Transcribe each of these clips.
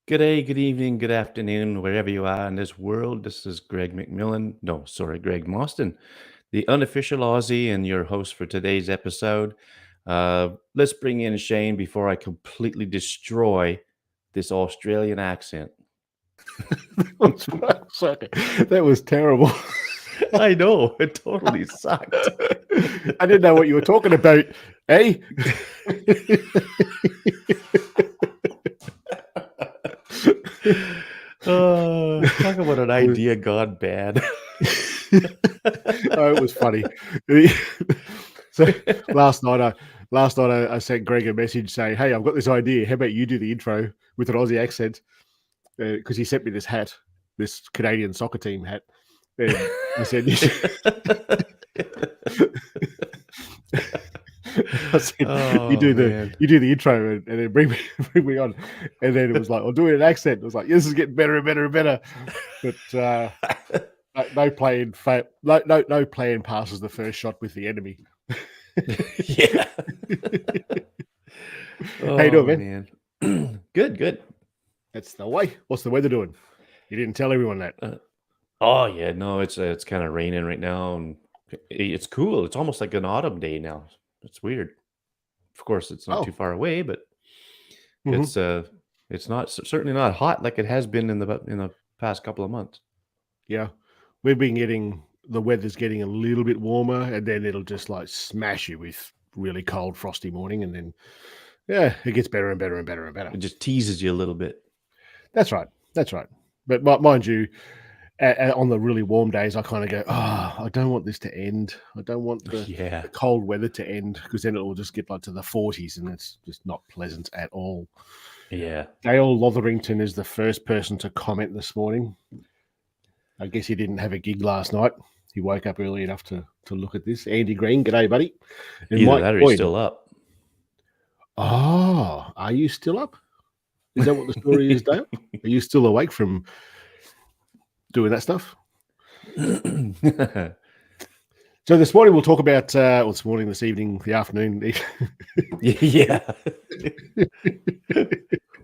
Good day, good evening, good afternoon, wherever you are in this world. This is Greg McMillan. No, sorry, Greg Mostyn, the unofficial Aussie and your host for today's episode. Let's bring in Shane before I completely destroy this Australian accent. That was terrible. I know, it totally sucked. I didn't know what you were talking about, eh? Talk about an idea gone bad. Oh, it was funny. So last night I sent Greg a message saying, "Hey, I've got this idea. How about you do the intro with an Aussie accent?" Because he sent me this hat, this Canadian soccer team hat. And I said, "You do the intro and then bring me on." And then it was like, "I'll do an accent." It was like, "This is getting better and better and better." But no plan passes the first shot with the enemy. Yeah. How you doing, man? Good. That's the way. What's the weather doing? You didn't tell everyone that. Oh yeah, no, it's kind of raining right now, and it's cool. It's almost like an autumn day now. It's weird. Of course, it's not too far away, but it's not certainly not hot like it has been in the past couple of months. Yeah, we've been getting the weather's getting a little bit warmer, and then it'll just like smash you with really cold, frosty morning, and then it gets better and better and better and better. It just teases you a little bit. That's right. But mind you, on the really warm days, I kind of go, I don't want this to end. I don't want the cold weather to end, because then it will just get like to the 40s, and it's just not pleasant at all. Yeah. Dale Lotherington is the first person to comment this morning. I guess he didn't have a gig last night. He woke up early enough to look at this. Andy Green, g'day, buddy. And either that or he's still up. Oh, are you still up? Is that what the story is, Dale? Are you still awake from doing that stuff? So this morning we'll talk about, this evening, the afternoon. Yeah.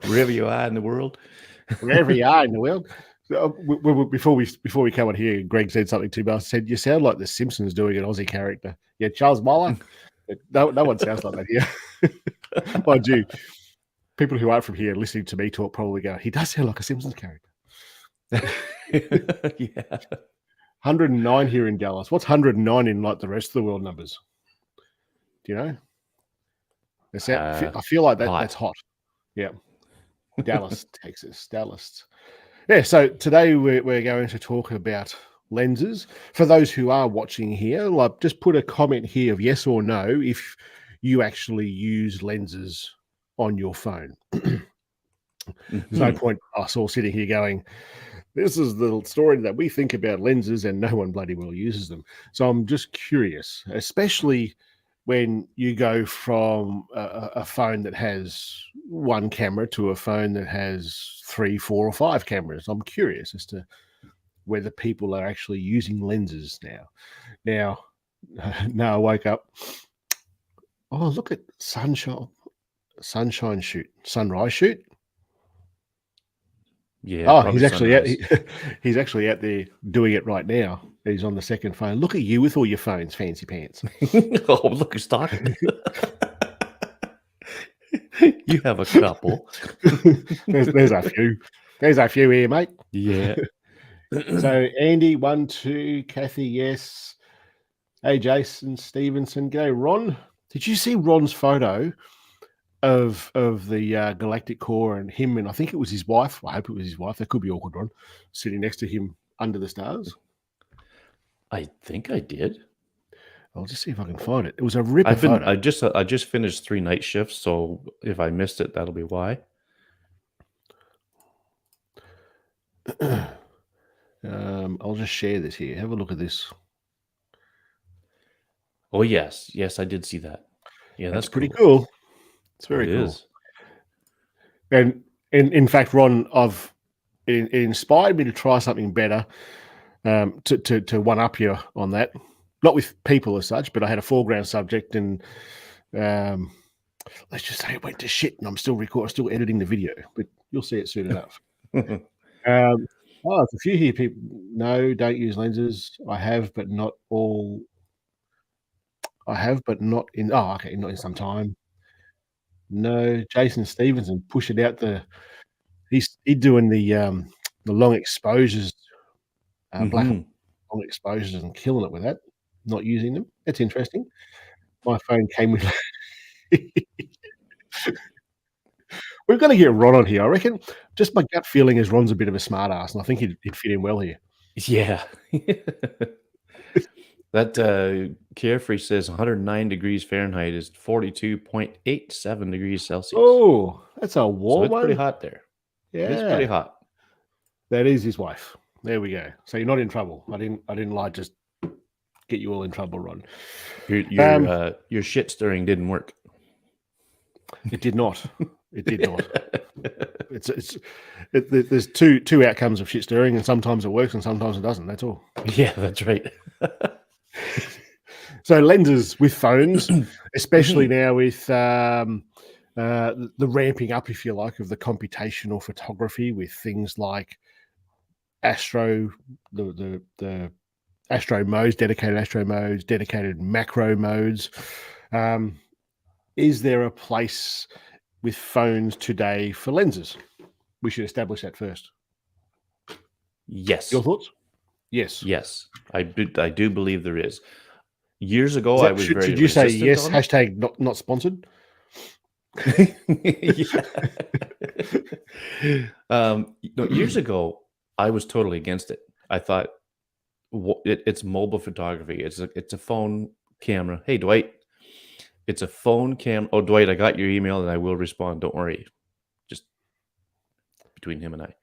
Wherever you are in the world. Wherever you are in the world. So, before we come on here, Greg said something to me. I said, "You sound like the Simpsons doing an Aussie character." Yeah, Charles Moller. No one sounds like that here. Mind you, people who aren't from here listening to me talk probably go, "He does sound like a Simpsons character." Yeah. 109 here in Dallas. What's 109 in like the rest of the world numbers? Do you know? I feel like that's hot. Yeah. Dallas, Texas. Dallas. Yeah, so today we're going to talk about lenses. For those who are watching here, like just put a comment here of yes or no if you actually use lenses on your phone. There's no point us all sitting here going, this is the story that we think about lenses and no one bloody well uses them. So I'm just curious, especially when you go from a phone that has one camera to a phone that has 3, 4, or 5 cameras. I'm curious as to whether people are actually using lenses now. Now I woke up. Oh, look at sunrise shoot. Yeah. Oh, he's actually out there doing it right now. He's on the second phone. Look at you with all your phones, fancy pants. Oh, look who's talking. You have a couple. There's a few. There's a few here, mate. Yeah. So Andy, 1, 2, Kathy, yes. Hey, Jason Stevenson. G'day, Ron. Did you see Ron's photo of the Galactic Core and him, and I think it was his wife. I hope it was his wife. That could be awkward, Ron, sitting next to him under the stars. I think I did. I'll just see if I can find it. It was a ripper photo. I just finished 3 night shifts, so if I missed it, that'll be why. I'll just share this here. Have a look at this. Oh yes, I did see that. Yeah, that's pretty cool. It's very cool. Is. And in fact, Ron, it inspired me to try something better, to one up you on that. Not with people as such, but I had a foreground subject, and let's just say it went to shit, and I'm still editing the video. But You'll see it soon enough. There's a few here. People, no, don't use lenses. I have, but not all. I have, but not in. Oh, okay, not in some time. No, Jason Stevenson push it out the. He's doing the long exposures, black long exposures, and killing it with that. Not using them. That's interesting. My phone came with. We've got to get Ron on here. I reckon. Just my gut feeling is Ron's a bit of a smart ass, and I think he'd fit in well here. Yeah. That Carefree says 109 degrees Fahrenheit is 42.87 degrees Celsius. Oh, that's a warm So it's pretty hot there. Yeah, it's pretty hot. That is his wife. There we go. So you're not in trouble. I didn't like just get you all in trouble, Ron. Your shit stirring didn't work. It did not. It did not. There's two outcomes of shit stirring, and sometimes it works and sometimes it doesn't. That's all. Yeah, that's right. So lenses with phones, especially now with the ramping up, if you like, of the computational photography with things like astro, the astro modes, dedicated macro modes. Is there a place with phones today for lenses? We should establish that first. Yes. Your thoughts? Yes. Yes. I do believe there is. Years ago, I was very. Should you say yes? Hashtag not sponsored. Years ago, I was totally against it. I thought it's mobile photography. It's a phone camera. Hey, Dwight, it's a phone camera. Oh, Dwight, I got your email and I will respond. Don't worry. Just between him and I.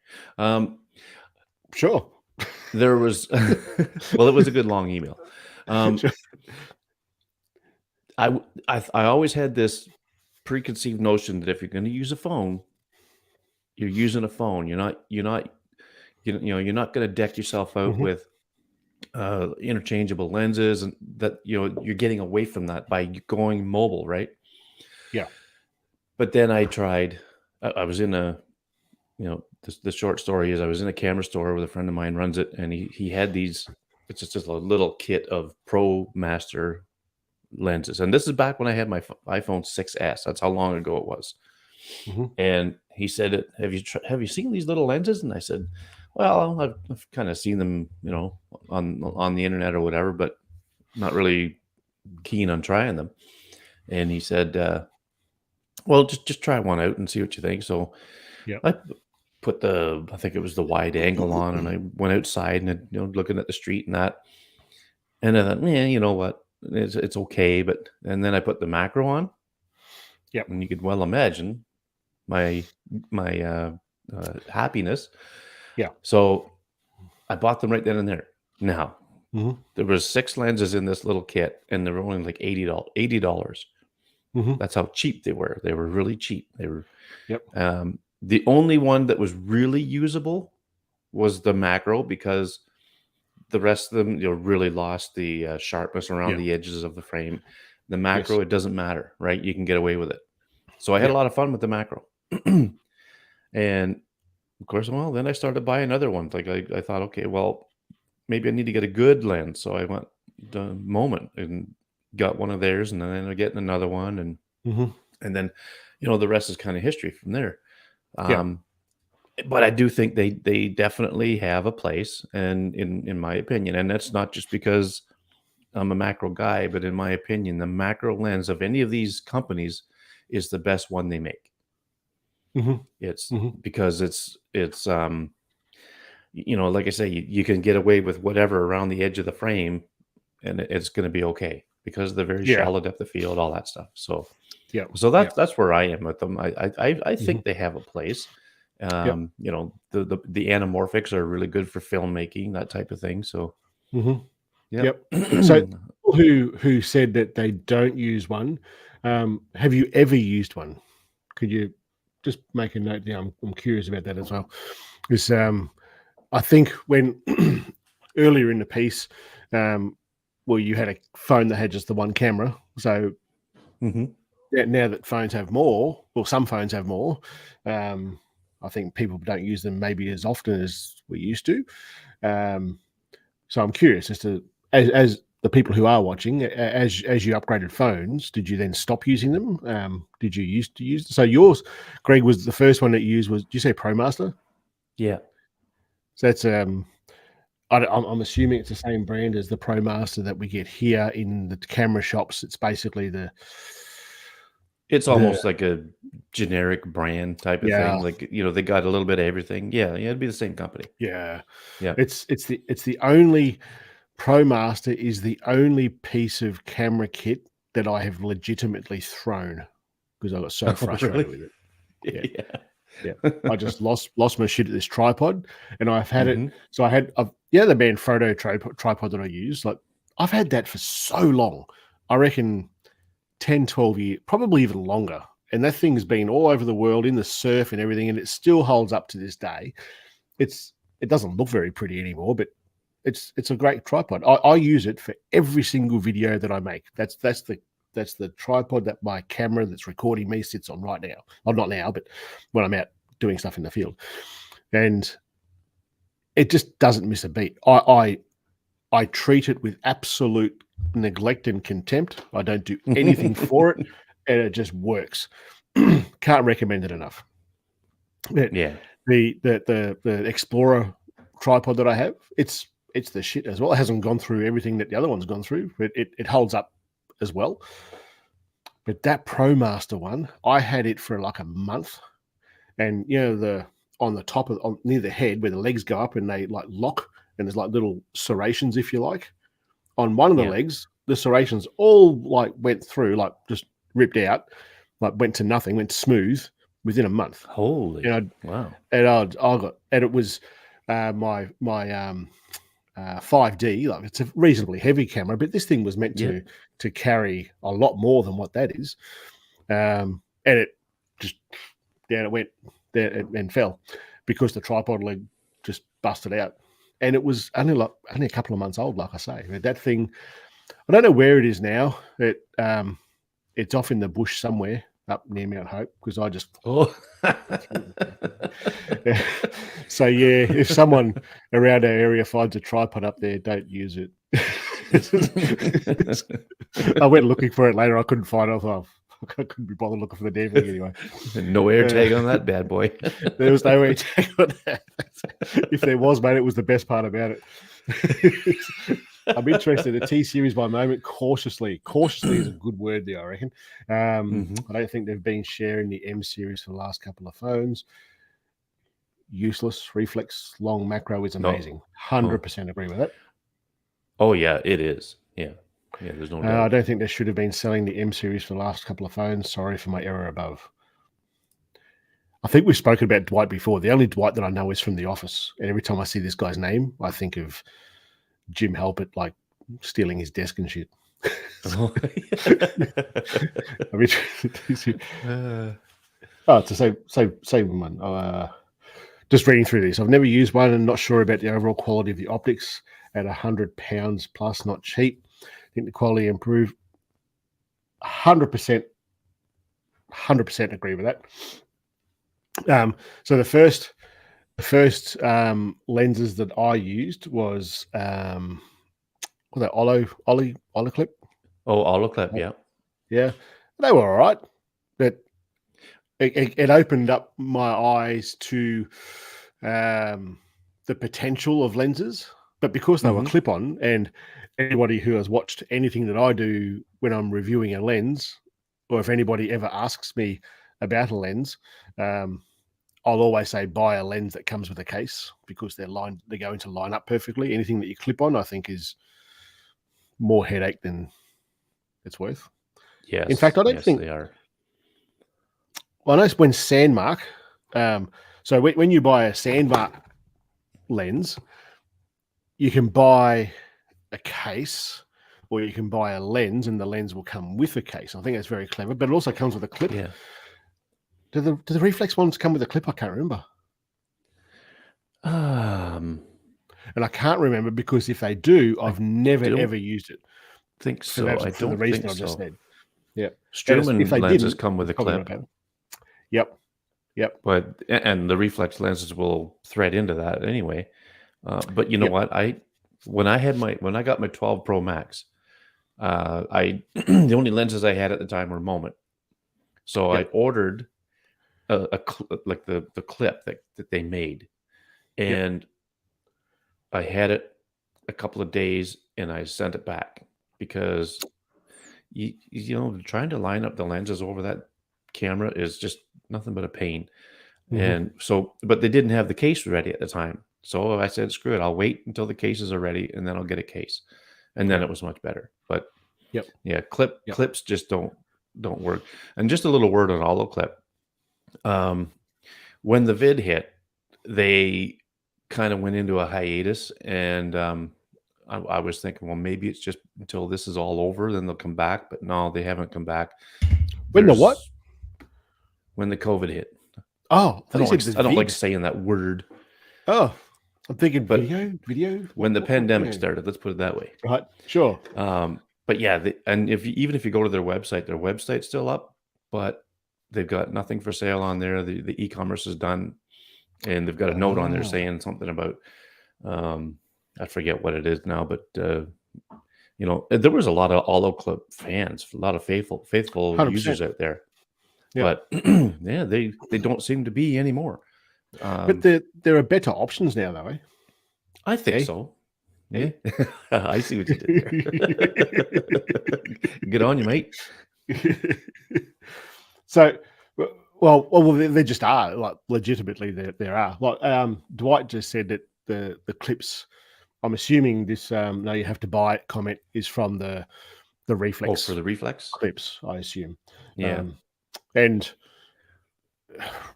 Sure. There was, well, it was a good long email. Sure. I always had this preconceived notion that if you're going to use a phone, you're using a phone. You're not going to deck yourself out with interchangeable lenses, and that you're getting away from that by going mobile, right? Yeah. But then I tried. I was in a, the short story is I was in a camera store with a friend of mine runs it, and he had these. It's just a little kit of Pro Master lenses, and this is back when I had my iPhone 6S. That's how long ago it was. And he said, "Have you seen these little lenses?" And I said, "Well, I've kind of seen them, on the internet or whatever, but not really keen on trying them." And he said, "Well, just try one out and see what you think." So I put I think it was the wide angle on, and I went outside and looking at the street and that. And I thought, you know what? It's okay, and then I put the macro on. Yeah, and you could well imagine my happiness. Yeah. So I bought them right then and there. Now there was 6 lenses in this little kit, and they were only like $80. That's how cheap they were. They were really cheap. They were. Yep. The only one that was really usable was the macro, because the rest of them, really lost the sharpness around the edges of the frame. The macro, it doesn't matter, right? You can get away with it. So I had a lot of fun with the macro. And of course, well, then I started buying other ones. Like I thought, okay, well, maybe I need to get a good lens. So I went to Moment and got one of theirs, and then I ended up getting another one. And then, the rest is kind of history from there. But I do think they definitely have a place, and in my opinion, and that's not just because I'm a macro guy, but in my opinion, the macro lens of any of these companies is the best one they make. It's because it's like I say, you can get away with whatever around the edge of the frame, and it's going to be okay because of the very shallow depth of field, all that stuff. So so that's where I am with them. I think they have a place. The anamorphics are really good for filmmaking, that type of thing. So So who said that they don't use one, have you ever used one? Could you just make a note there? I'm curious about that as well. Because I think when earlier in the piece, you had a phone that had just the one camera. So now that phones have more, well, some phones have more, I think people don't use them maybe as often as we used to. So I'm curious as to, as the people who are watching, as you upgraded phones, did you then stop using them? Did you used to use? So yours, Greg, was the first one that you used was, did you say ProMaster? Yeah. So that's I'm assuming it's the same brand as the ProMaster that we get here in the camera shops. It's basically it's almost like a generic brand type of thing. Like, they got a little bit of everything. Yeah, it'd be the same company. Yeah. Yeah. It's the only ProMaster is the only piece of camera kit that I have legitimately thrown because I got so frustrated with it. Yeah. I just lost my shit at this tripod, and I've had it. So the Manfrotto tripod that I use, like I've had that for so long. I reckon 10, 12 years, probably even longer. And that thing's been all over the world in the surf and everything, and it still holds up to this day. It doesn't look very pretty anymore, but it's a great tripod. I use it for every single video that I make. That's the tripod that my camera that's recording me sits on right now. Well, not now, but when I'm out doing stuff in the field. And it just doesn't miss a beat. I treat it with absolute neglect and contempt. I don't do anything for it, and it just works. Can't recommend it enough. Yeah. The Explorer tripod that I have, it's the shit as well. It hasn't gone through everything that the other one's gone through, but it holds up as well. But that ProMaster one, I had it for like a month, and on the top of near the head where the legs go up and they like lock, and there's like little serrations, if you like. On one of the legs, the serrations all like went through, like just ripped out, like went to nothing, went smooth within a month. Holy, wow! And it was my 5D. Like it's a reasonably heavy camera, but this thing was meant to carry a lot more than what that is. And it just down it went there and fell because the tripod leg just busted out. And it was only a couple of months old, like I say. That thing, I don't know where it is now. It's off in the bush somewhere up near Mount Hope because I just. Oh. So if someone around our area finds a tripod up there, don't use it. I went looking for it later. I couldn't find it. I thought, I couldn't be bothered looking for the damn thing anyway. No air tag on that bad boy. There was no air tag on that. If there was, mate, it was the best part about it. I'm interested. The T series by moment, cautiously is a good word there, I reckon. I don't think they've been sharing the M series for the last couple of phones. Useless. Reflex long macro is amazing. 100% agree with it. Oh yeah, it is. Yeah, there's no doubt. I don't think they should have been selling the M series for the last couple of phones. Sorry for my error above. I think we've spoken about Dwight before. The only Dwight that I know is from The Office. And every time I see this guy's name, I think of Jim Halpert, like stealing his desk and shit. I mean, it's the same one. Just reading through this. I've never used one and not sure about the overall quality of the optics at £100 plus, not cheap. I think the quality improved. 100% agree with that. So the first lenses that I used was Olloclip. Oh, Olloclip, yeah, they were all right, but it opened up my eyes to the potential of lenses. But because they were clip-on, and anybody who has watched anything that I do when I'm reviewing a lens, or if anybody ever asks me about a lens, I'll always say buy a lens that comes with a case because they're going to line up perfectly. Anything that you clip on, I think, is more headache than it's worth. Yes. In fact, I don't think they are. Well, I know when Sandmark. So when you buy a Sandmark lens, you can buy a case, or you can buy a lens, and the lens will come with a case. I think that's very clever, but it also comes with a clip. Yeah. Do the reflex ones come with a clip? I can't remember. And I can't remember because if they do, I've never ever used it. Think so. I don't think so. I just said. Yeah. Strumman lenses come with a clip. Yep. Yep. But and the reflex lenses will thread into that anyway. But you know what? When I got my 12 Pro Max, I the only lenses I had at the time were Moment. So I ordered like the clip that they made, and I had it a couple of days, and I sent it back because trying to line up the lenses over that camera is just nothing but a pain. And so, but they didn't have the case ready at the time. So I said, screw it. I'll wait until the cases are ready and then I'll get a case. And then it was much better. But yeah, clips just don't work. And just a little word on Olloclip. When the vid hit, they kind of went into a hiatus, and I was thinking, well, maybe it's just until this is all over, then they'll come back. But no, they haven't come back. When the what? When the COVID hit. Oh, I don't like saying that word. Oh, I'm thinking video. When the pandemic started, let's put it that way. Right, sure. But yeah, and even if you go to their website's still up, but they've got nothing for sale on there. The e-commerce is done, and they've got a note on there saying something about I forget what it is now, but there was a lot of Olloclip fans, a lot of faithful 100%. Users out there. But yeah, they don't seem to be anymore. But there are better options now, though. I think so. Yeah, I see what you did there. Good on you, mate. So, well, they just are, like, legitimately there are. Like Dwight just said that the clips. I'm assuming this. No, you have to buy it. Comment is from the reflex. Oh, for the reflex clips, I assume. Yeah. And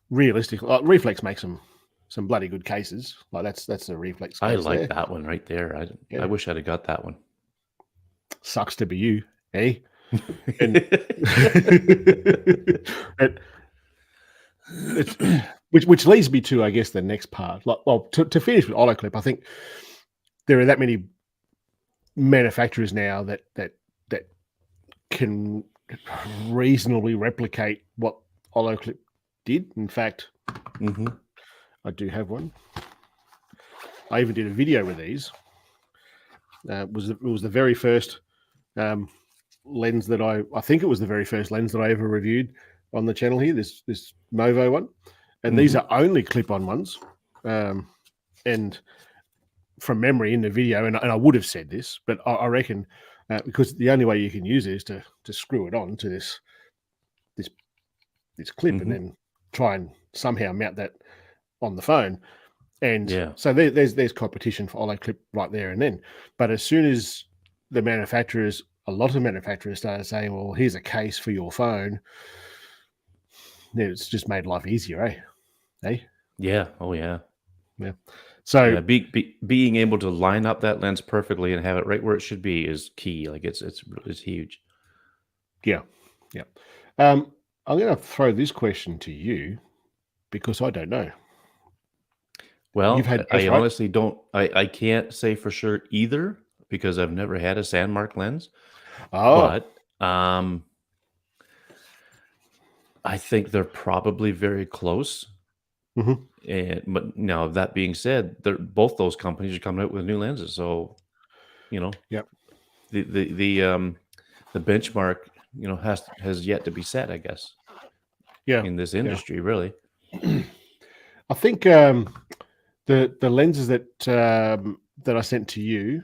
realistically, like, reflex makes some bloody good cases. Like that's the reflex case. I like that one right there. I wish I'd have got that one. Sucks to be you, eh? And which leads me to, I guess, the next part. Like, well, to finish with Olloclip, I think there are that many manufacturers now that can reasonably replicate what Olloclip did. In fact, I do have one. I even did a video with these. It was the very first lens that I think it was the very first lens that I ever reviewed on the channel here. This Movo one, and these are only clip-on ones. And from memory in the video, and I would have said this, but I reckon because the only way you can use it is to screw it on to this clip and then try and somehow mount that on the phone. And so there's competition for Olloclip right there and then. But as soon as a lot of manufacturers started saying, well, here's a case for your phone, it's just made life easier, eh? Yeah. Oh, yeah. Yeah. So being able to line up that lens perfectly and have it right where it should be is key. Like it's huge. Yeah. I'm going to throw this question to you because I don't know. Well, I honestly don't. I can't say for sure either because I've never had a Sandmarc lens. But I think they're probably very close. But now, that being said, both those companies are coming out with new lenses. So, the benchmark, has yet to be set, I guess. Yeah, in this industry, really. I think the lenses that I sent to you,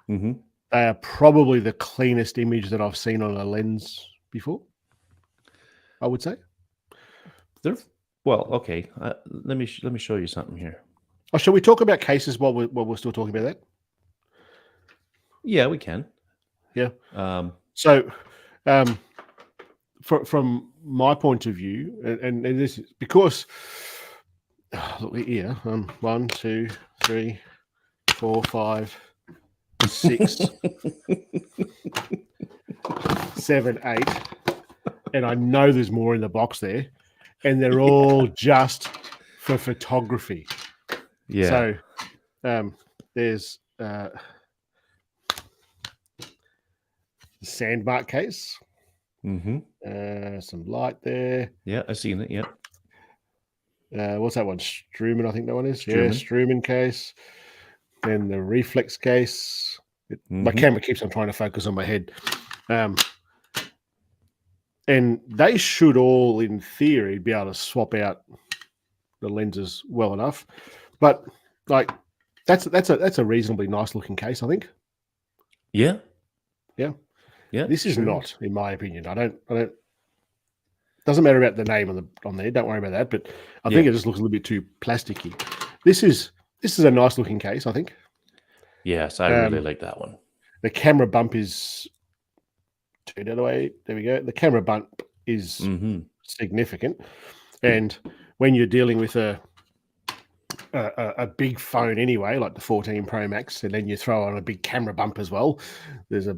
they are probably the cleanest image that I've seen on a lens before, I would say. Well, okay. Let me show you something here. Oh, shall we talk about cases while we're still talking about that? Yeah, we can. Yeah. So, from my point of view, and this is because look here, 1, 2, 3, 4, 5, 6, 7, 8, and I know there's more in the box there, and they're all just for photography. Yeah. So there's Sandmarc case. Some light there. Yeah, I've seen it. Yeah. What's that one? Struman, I think that one is. Struman. Yeah, Struman case. Then the reflex case. My camera keeps on trying to focus on my head. And they should all, in theory, be able to swap out the lenses well enough. But like that's a reasonably nice looking case, I think. Yeah. This is not, in my opinion. I don't. Doesn't matter about the name on there. Don't worry about that. But I think it just looks a little bit too plasticky. This is a nice looking case, I think. Yes, I really like that one. The camera bump is turned out away. There we go. The camera bump is significant, and when you're dealing with a big phone anyway, like the 14 Pro Max, and then you throw on a big camera bump as well, there's a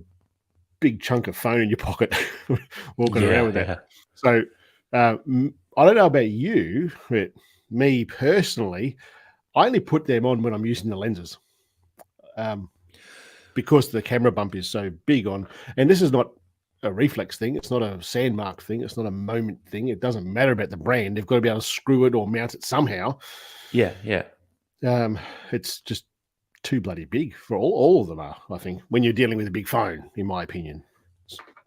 big chunk of phone in your pocket walking around with that. So I don't know about you, but me personally, I only put them on when I'm using the lenses because the camera bump is so big on, and this is not a reflex thing. It's not a Sandmark thing. It's not a Moment thing. It doesn't matter about the brand. They've got to be able to screw it or mount it somehow. Yeah. It's just too bloody big for all of them are, I think, when you're dealing with a big phone, in my opinion.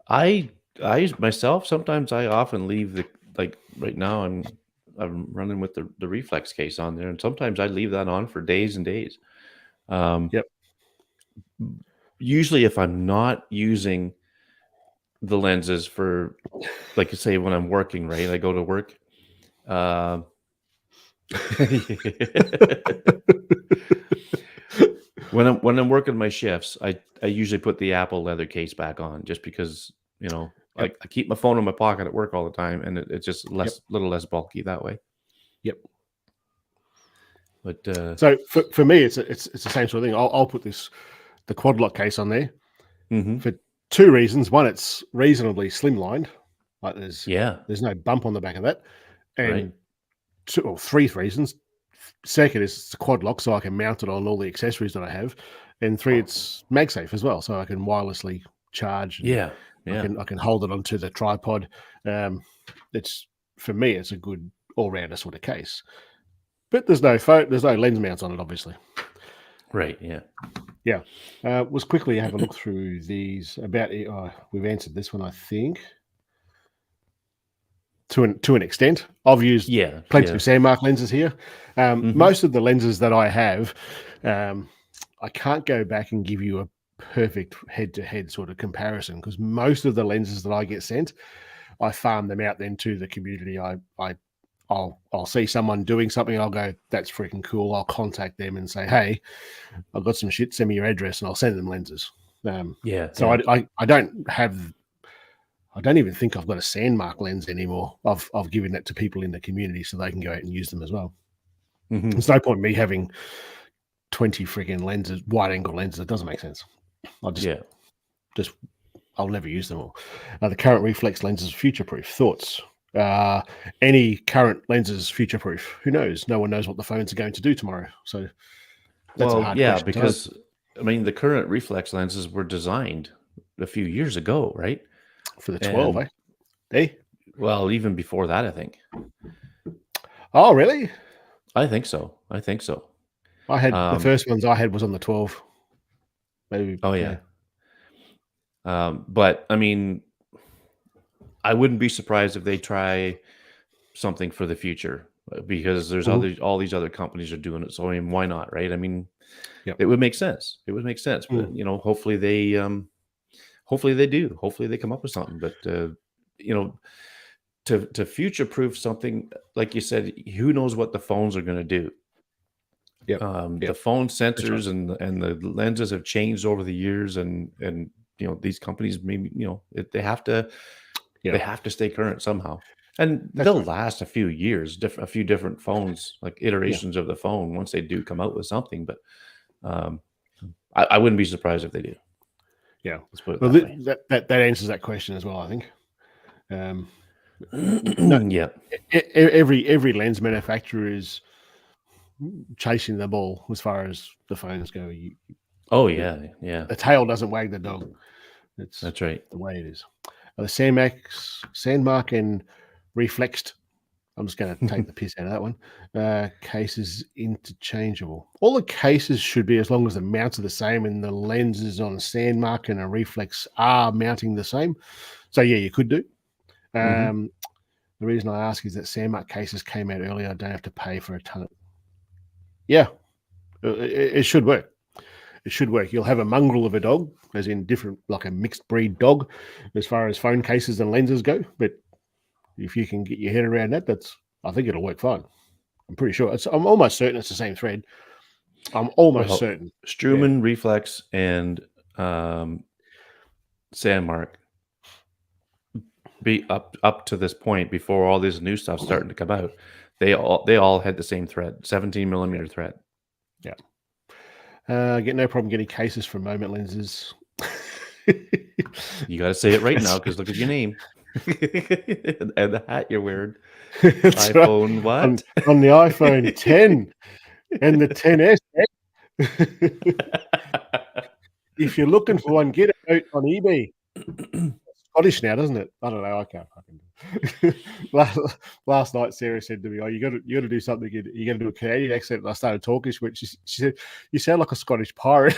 I myself, sometimes I often leave like right now I'm running with the reflex case on there, and sometimes I leave that on for days and days. Usually if I'm not using the lenses for, like you say, when I'm working, right? I go to work. When I'm working my shifts, I usually put the Apple leather case back on, just because, I keep my phone in my pocket at work all the time, and it's just little less bulky that way. But so for me, it's the same sort of thing. I'll put the quad lock case on there for two reasons. One, it's reasonably slimlined, like there's no bump on the back of that, and three reasons. Second is it's a quad lock, so I can mount it on all the accessories that I have, and three, it's MagSafe as well, so I can wirelessly charge. I can hold it onto the tripod. It's, for me, it's a good all-rounder sort of case. But there's no lens mounts on it, obviously. Right. Yeah. Was quickly have a look through these. We've answered this one, I think, to an extent. I've used plenty of Sandmark lenses here. Most of the lenses that I have, I can't go back and give you a perfect head-to-head sort of comparison, because most of the lenses that I get sent, I farm them out then to the community. I'll see someone doing something, I'll go, that's freaking cool. I'll contact them and say, hey, I've got some shit, send me your address, and I'll send them lenses. I don't even think I've got a Sandmark lens anymore. I've given that to people in the community so they can go out and use them as well. There's no point in me having 20 freaking lenses, wide angle lenses. It doesn't make sense. I'll never use them all. The current reflex lenses future proof. Thoughts? Any current lenses future proof? Who knows? No one knows what the phones are going to do tomorrow. So that's a hard question, because I mean, the current reflex lenses were designed a few years ago, right? For the 12, eh? Well, even before that, I think. Oh, really? I think so. I had the first ones I had was on the 12. Maybe. Oh yeah. But I mean, I wouldn't be surprised if they try something for the future, because there's all these other companies are doing it. So I mean, why not, right? I mean, it would make sense. But hopefully they do. Hopefully they come up with something. But to future proof something, like you said, who knows what the phones are going to do? The phone sensors and the lenses have changed over the years, and these companies, maybe they have to stay current somehow, and they'll last a few years, a few different phones, like iterations of the phone, once they do come out with something. But I wouldn't be surprised if they do. Let's put it that answers that question as well, I think. Every lens manufacturer is chasing the ball as far as the phones go. The tail doesn't wag the dog. That's right. The way it is. The Sandmark and reflexed I'm just going to take the piss out of that one. Cases interchangeable. All the cases should be, as long as the mounts are the same and the lenses on a Sandmark and a reflex are mounting the same. So yeah, you could do. The reason I ask is that Sandmark cases came out earlier. I don't have to pay for a ton of. Yeah, it should work. It should work. You'll have a mongrel of a dog, as in different, like a mixed breed dog, as far as phone cases and lenses go. But if you can get your head around that, I think it'll work fine. I'm pretty sure. I'm almost certain it's the same thread. I'm almost certain. Strümann, Reflex, and Sandmark be up to this point, before all this new stuff starting to come out, they all had the same thread, 17 millimeter thread. Yeah. Get no problem getting cases from Moment Lenses. You got to say it right now, because look at your name and the hat you're wearing. iPhone what? On the iPhone 10 and the 10s. If you're looking for one, get it out on eBay. Scottish now, doesn't it? I don't know. I can't fucking. Last night, Sarah said to me, "Oh, you got to do something. You got to do a Canadian accent." And I started talking. She said, "You sound like a Scottish pirate."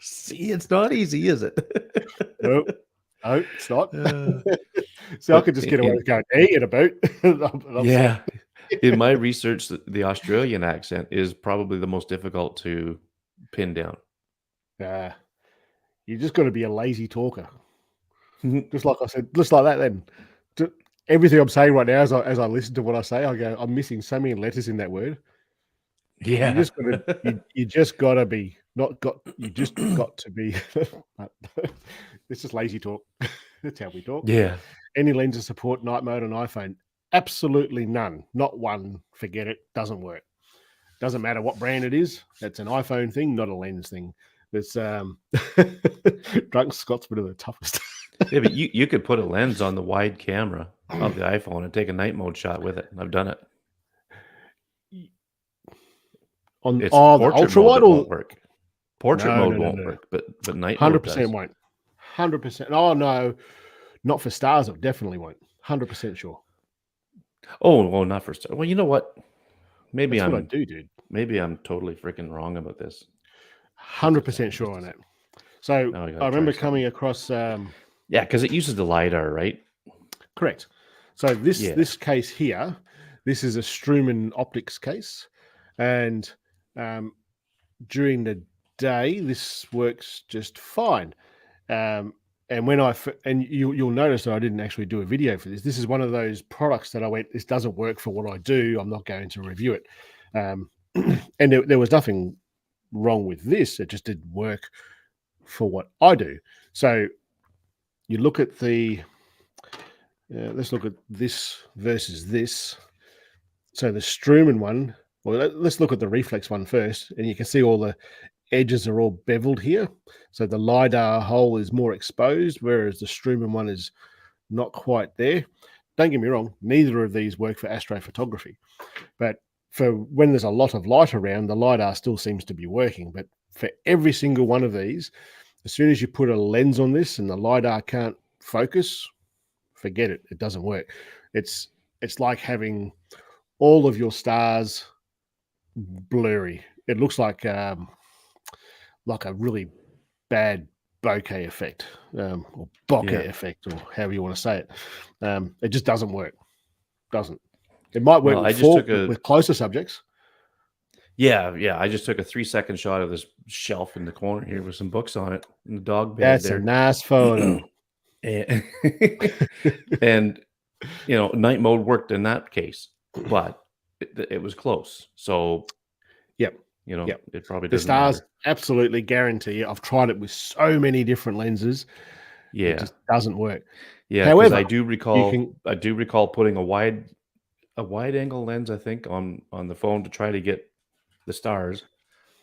See, it's not easy, is it? No, it's not. So I could just get away with going and about. Yeah. In my research, the Australian accent is probably the most difficult to pin down. You just got to be a lazy talker. Just like I said, just like that. Then everything I'm saying right now, as I listen to what I say, I go, I'm missing so many letters in that word. Yeah, you just got to be You just got to be. It's just lazy talk. That's how we talk. Yeah. Any lenses support night mode on iPhone? Absolutely none. Not one. Forget it. Doesn't work. Doesn't matter what brand it is. That's an iPhone thing, not a lens thing. It's Drunk Scotsman are the toughest. Yeah, but you could put a lens on the wide camera of the iPhone and take a night mode shot with it. I've done it. On the ultra wide won't work. Portrait mode won't work, but night mode 100% won't. 100%. Oh no, not for stars. It definitely won't. 100% sure. Oh, well, not for stars. Well, you know what? Maybe that's what I do, dude. Maybe I'm totally freaking wrong about this. 100% sure on that. So I remember coming across. Yeah, because it uses the LiDAR, right? Correct. So this case here, this is a Strümann optics case, and during the day this works just fine. And you'll notice that I didn't actually do a video for this. This is one of those products that I went, this doesn't work for what I do. I'm not going to review it. And there was nothing wrong with this. It just didn't work for what I do. So you look at let's look at this versus this. So the Strümann one, well, let's look at the reflex one first, and you can see all the edges are all beveled here. So the LiDAR hole is more exposed, whereas the Strümann one is not quite there. Don't get me wrong, neither of these work for astrophotography. But for when there's a lot of light around, the LiDAR still seems to be working. But for every single one of these, as soon as you put a lens on this and the LiDAR can't focus, forget it. It doesn't work. It's like having all of your stars blurry. It looks like a really bad bokeh effect, or bokeh effect, or however you want to say it. It just doesn't work. Doesn't. It might work with closer subjects. Yeah. I just took a 3-second shot of this shelf in the corner here with some books on it and the dog bed. That's a nice photo. And night mode worked in that case, but it was close. So yep. It probably doesn't. The stars matter. Absolutely guarantee. I've tried it with so many different lenses. Yeah, it just doesn't work. Yeah, however, I do recall putting a wide angle lens, I think, on the phone to try to get the stars,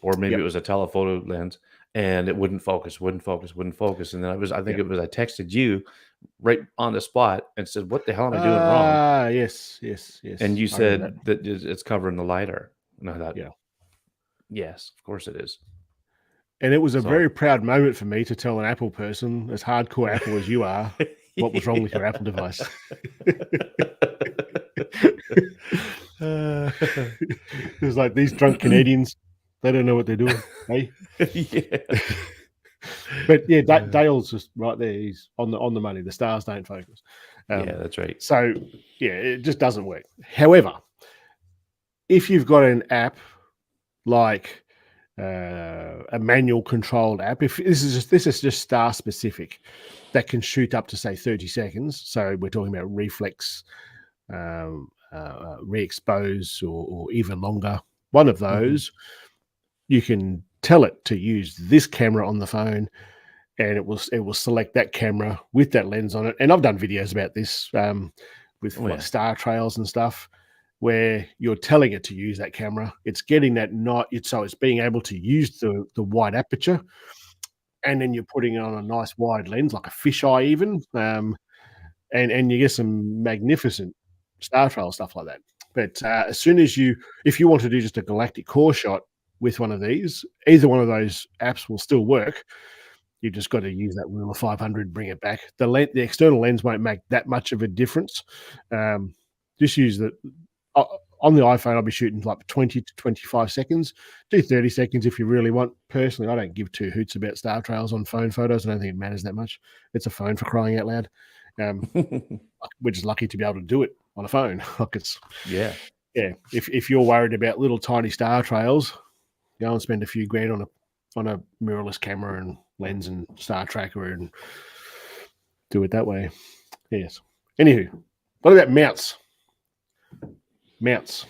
or maybe it was a telephoto lens, and it wouldn't focus. And then I texted you right on the spot and said, "What the hell am I doing wrong?" Yes. And you said that it's covering the LiDAR, and I thought, yes, of course it is. And it was a very proud moment for me to tell an Apple person, as hardcore Apple as you are, what was wrong with your Apple device. It was like these drunk Canadians, they don't know what they're doing, hey? Yeah. But yeah, Dale's just right there. He's on the money. The stars don't focus. Yeah, that's right. So yeah, it just doesn't work. However, if you've got an app like a manual controlled app, if this is just star specific, that can shoot up to say 30 seconds. So we're talking about reflex, re-expose, or even longer. One of those, you can tell it to use this camera on the phone, and it will select that camera with that lens on it. And I've done videos about this with star trails and stuff, where you're telling it to use that camera. It's getting that so it's being able to use the wide aperture, and then you're putting it on a nice wide lens, like a fisheye even, and you get some magnificent star trail stuff like that. But as soon as if you want to do just a galactic core shot with one of these, either one of those apps will still work. You've just got to use that rule of 500, bring it back. The external lens won't make that much of a difference. Just use on the iPhone, I'll be shooting like 20 to 25 seconds. Do 30 seconds if you really want. Personally, I don't give two hoots about star trails on phone photos. I don't think it matters that much. It's a phone, for crying out loud. We're just lucky to be able to do it on a phone. Yeah. If you're worried about little tiny star trails, go and spend a few grand on a mirrorless camera and lens and star tracker and do it that way. Yes. Anywho, what about mounts? Mounts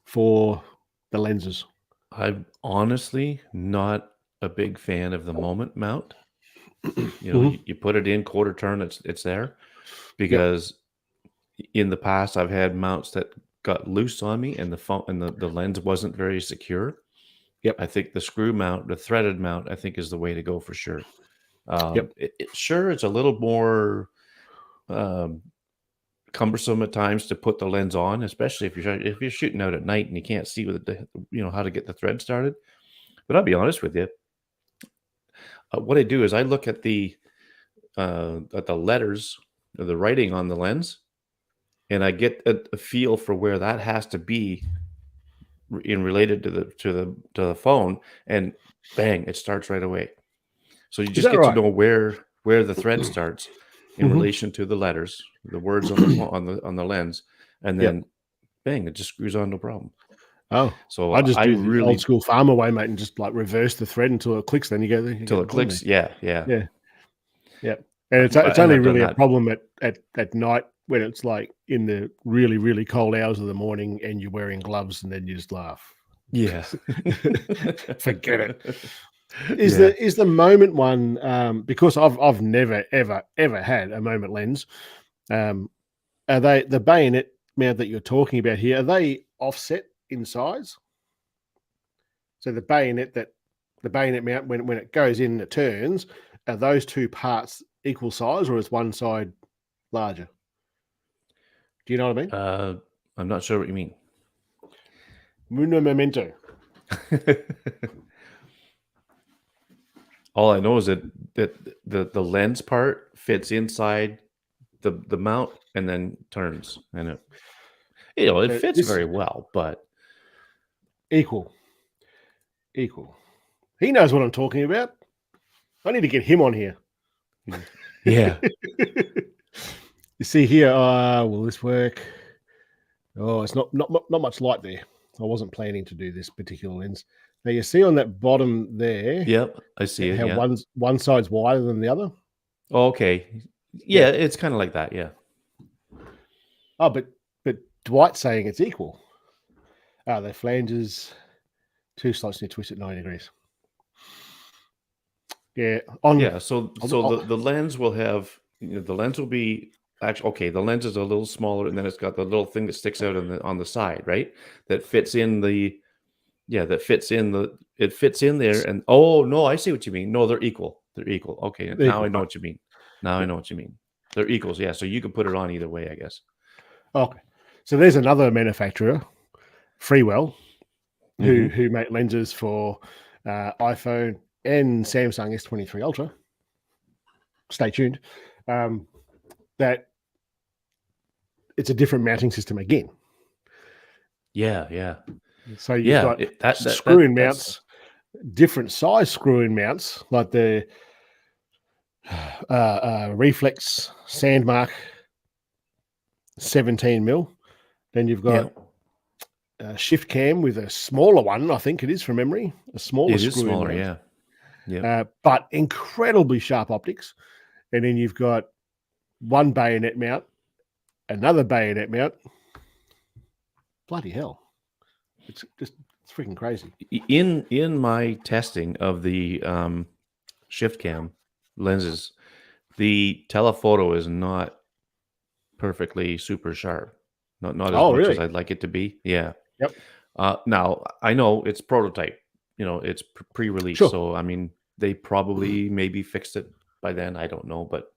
for the lenses. I'm honestly not a big fan of the moment mount. You put it in quarter turn, it's there, because in the past I've had mounts that got loose on me and the phone and the lens wasn't very secure. I think the screw mount, the threaded mount, I think is the way to go for sure. Sure, it's a little more cumbersome at times to put the lens on, especially if you're shooting out at night and you can't see how to get the thread started. But I'll be honest with you, what I do is I look at the letters or the writing on the lens, and I get a feel for where that has to be in related to the phone, and bang, it starts right away. So you just get to know where the thread starts in relation to the letters, the words on the lens, and then bang, it just screws on, no problem. Oh, so I just do the old school farmer way, mate, and just like reverse the thread until it clicks. Then you go there until it clicks. Yeah. And it's only really a problem at night when it's like in the really, really cold hours of the morning and you're wearing gloves, and then you just laugh. Yeah, forget it. Is the moment one, because I've never ever had a moment lens. Are they the bayonet mount that you're talking about here? Are they offset in size? So the bayonet mount, when it goes in and it turns, are those two parts equal size, or is one side larger? Do you know what I mean? I'm not sure what you mean. Mundo memento. All I know is that the lens part fits inside the mount and then turns, and it fits very well, but equal. He knows what I'm talking about. I need to get him on here. Yeah. You see here, will this work? Oh, it's not much light there. I wasn't planning to do this particular lens. Now you see on that bottom there. Yep, I see it. How one side's wider than the other. Oh, okay. Yeah, it's kind of like that. Yeah. Oh, but Dwight's saying it's equal. The flanges, two slots need to twist at 90 degrees. Yeah. So the lens will have, the lens will be actually, okay, the lens is a little smaller, and then it's got the little thing that sticks out on the side, right? That fits in it fits in there. And oh no, I see what you mean. No, they're equal. Okay, now I know what you mean. They're equals. Yeah, so you can put it on either way, I guess. Okay. So there's another manufacturer, Freewell, who make lenses for iPhone, and Samsung S23 Ultra. Stay tuned. That it's a different mounting system again. Yeah. So you've got screw-in mounts, different size screw-in mounts, like the Reflex Sandmark 17mm. Then you've got a shift cam with a smaller one, I think it is from memory. A smaller It is smaller, mount. Yeah. But incredibly sharp optics. And then you've got one bayonet mount, another bayonet mount. Bloody hell. It's freaking crazy. In my testing of the shift cam lenses, the telephoto is not perfectly super sharp. Not as much as I'd like it to be. Yeah. Yep. Now I know it's prototype. It's pre-release. Sure. So I mean, they probably maybe fixed it by then. I don't know, but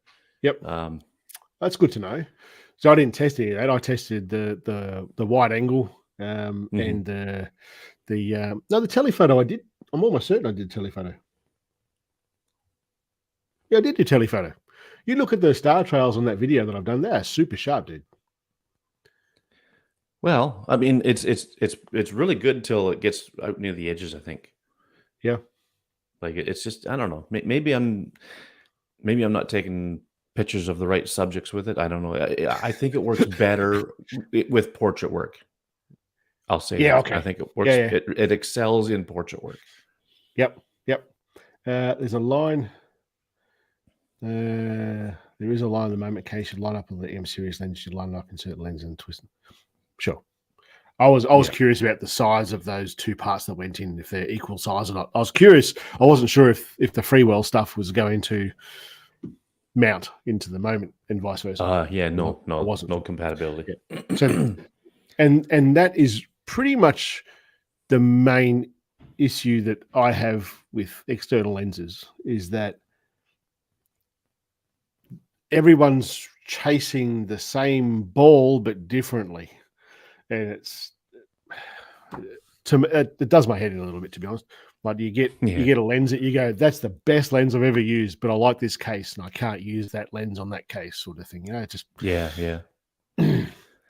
that's good to know. So I didn't test any of that. I tested the wide angle and the telephoto. I did. I'm almost certain I did telephoto. Yeah, I did do telephoto. You look at the star trails on that video that I've done. They're super sharp, dude. Well, I mean, it's really good until it gets out near the edges, I think. Yeah. Like it's just, I don't know. Maybe I'm not taking pictures of the right subjects with it. I don't know. I think it works better with portrait work. I'll say that. Okay. I think it works. Yeah. It excels in portrait work. Yep. There's a line. There is a line at the moment. Case should line up on the M series lens. Should line up, insert lens and twist. Sure. I was curious about the size of those two parts that went in, if they're equal size or not. I was curious. I wasn't sure if the Freewell stuff was going to mount into the moment and vice versa. No compatibility. Yeah. So, and that is pretty much the main issue that I have with external lenses, is that everyone's chasing the same ball but differently. And it does my head in a little bit, to be honest. Like you get a lens that you go, that's the best lens I've ever used, but I like this case and I can't use that lens on that case, sort of thing. Just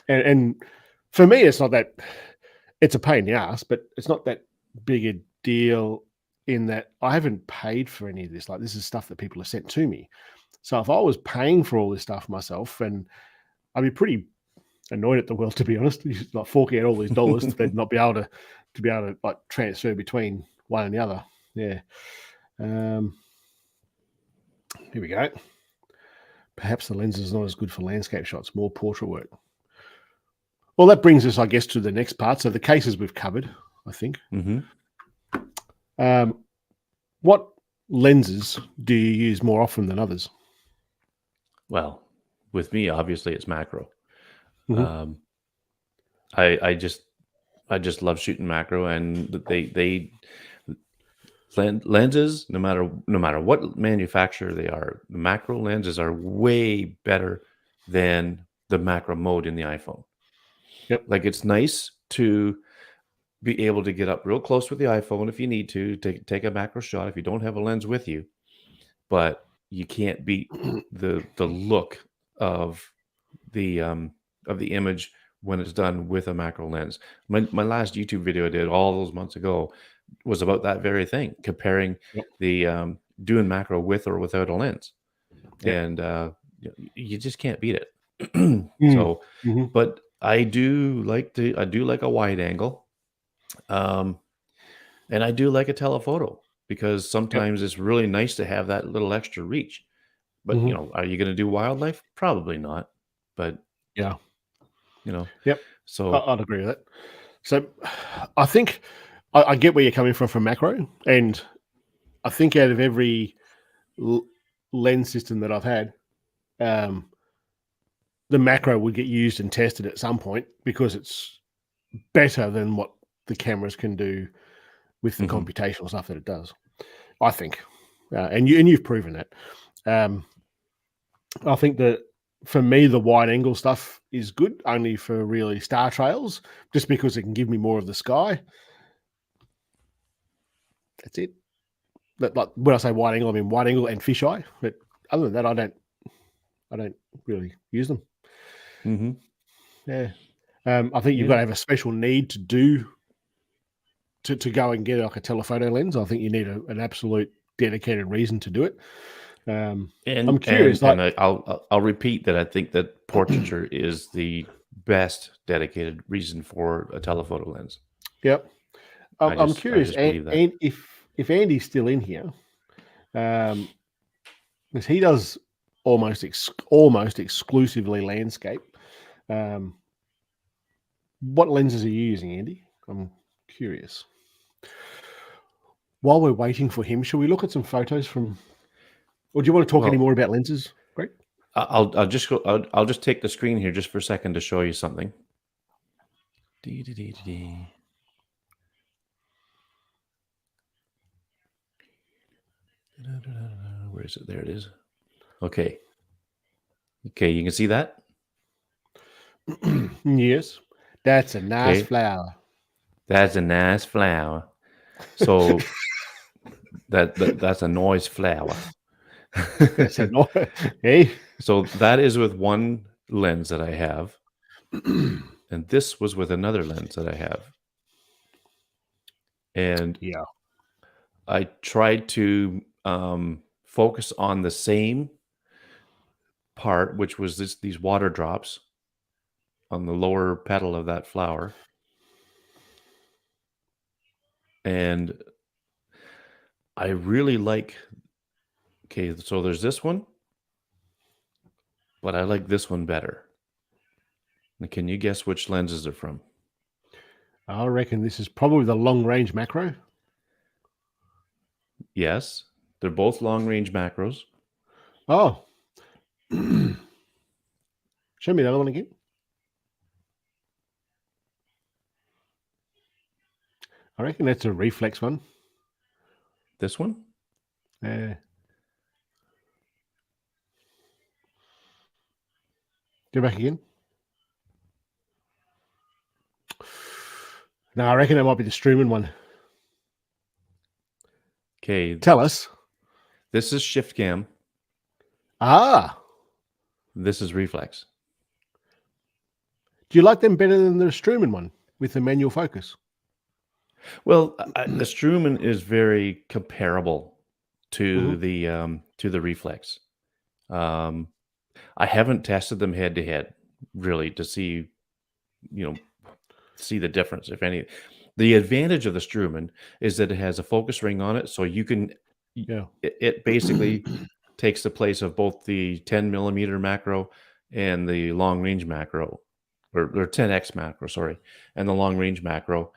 and for me, it's not that. It's a pain in the ass, but it's not that big a deal in that I haven't paid for any of this. Like, this is stuff that people have sent to me. So if I was paying for all this stuff myself, and I'd be pretty annoyed at the world, to be honest, like forking out all these dollars to not be able to like transfer between one and the other. Yeah. Here we go. Perhaps the lens is not as good for landscape shots, more portrait work. Well, that brings us, I guess, to the next part. So the cases we've covered, I think. What lenses do you use more often than others? Well, with me, obviously, it's macro. I just love shooting macro, and lenses, no matter what manufacturer they are, the macro lenses are way better than the macro mode in the iPhone. Yep. Like, it's nice to be able to get up real close with the iPhone if you need to take a macro shot if you don't have a lens with you, but you can't beat the look of the image when it's done with a macro lens. My last YouTube video I did all those months ago was about that very thing, comparing the doing macro with or without a lens, and you just can't beat it. So, but I do like a wide angle, and I do like a telephoto, because sometimes it's really nice to have that little extra reach. But are you going to do wildlife? Probably not. But so I'd agree with that. So I think I get where you're coming from macro, and I think out of every lens system that I've had, the macro would get used and tested at some point, because it's better than what the cameras can do with the computational stuff that it does, I think. And you've proven that. I think that for me, the wide angle stuff is good only for really star trails, just because it can give me more of the sky. That's it. But like when I say wide angle, I mean wide angle and fisheye. But other than that, I don't really use them. Mm-hmm. Yeah. I think you've got to have a special need to go and get like a telephoto lens. I think you need an absolute dedicated reason to do it. I'm curious. And I'll repeat that I think that portraiture is the best dedicated reason for a telephoto lens. Yep. I'm curious, and if Andy's still in here, because he does almost exclusively landscape. What lenses are you using, Andy? I'm curious. While we're waiting for him, should we look at some photos from? Or do you want to talk any more about lenses, Greg? I'll just take the screen here just for a second to show you something. Where is it? There it is. Okay, you can see that? Yes. That's a nice flower. That's a nice flower. So that's a noise flower. That's a noise. Hey. So that is with one lens that I have. And this was with another lens that I have. And yeah, I tried to focus on the same part, which was these water drops on the lower petal of that flower. And I really like, okay, so there's this one, but I like this one better. Can you guess which lenses they're from? I reckon this is probably the long range macro. Yes, they're both long range macros. Oh. Show me the other one again. I reckon that's a reflex one. This one? Yeah. Go back again. No, I reckon it might be the Strooman one. Okay. Tell us. This is shift cam. Ah. This is reflex. Do you like them better than the Strooman one with the manual focus? Well, the Strooman is very comparable to the reflex. I haven't tested them head to head really to see the difference, if any. The advantage of the Strooman is that it has a focus ring on it, so you can. Yeah. It basically takes the place of both the 10 millimeter macro and the long range macro, or 10x macro, sorry, and the long range macro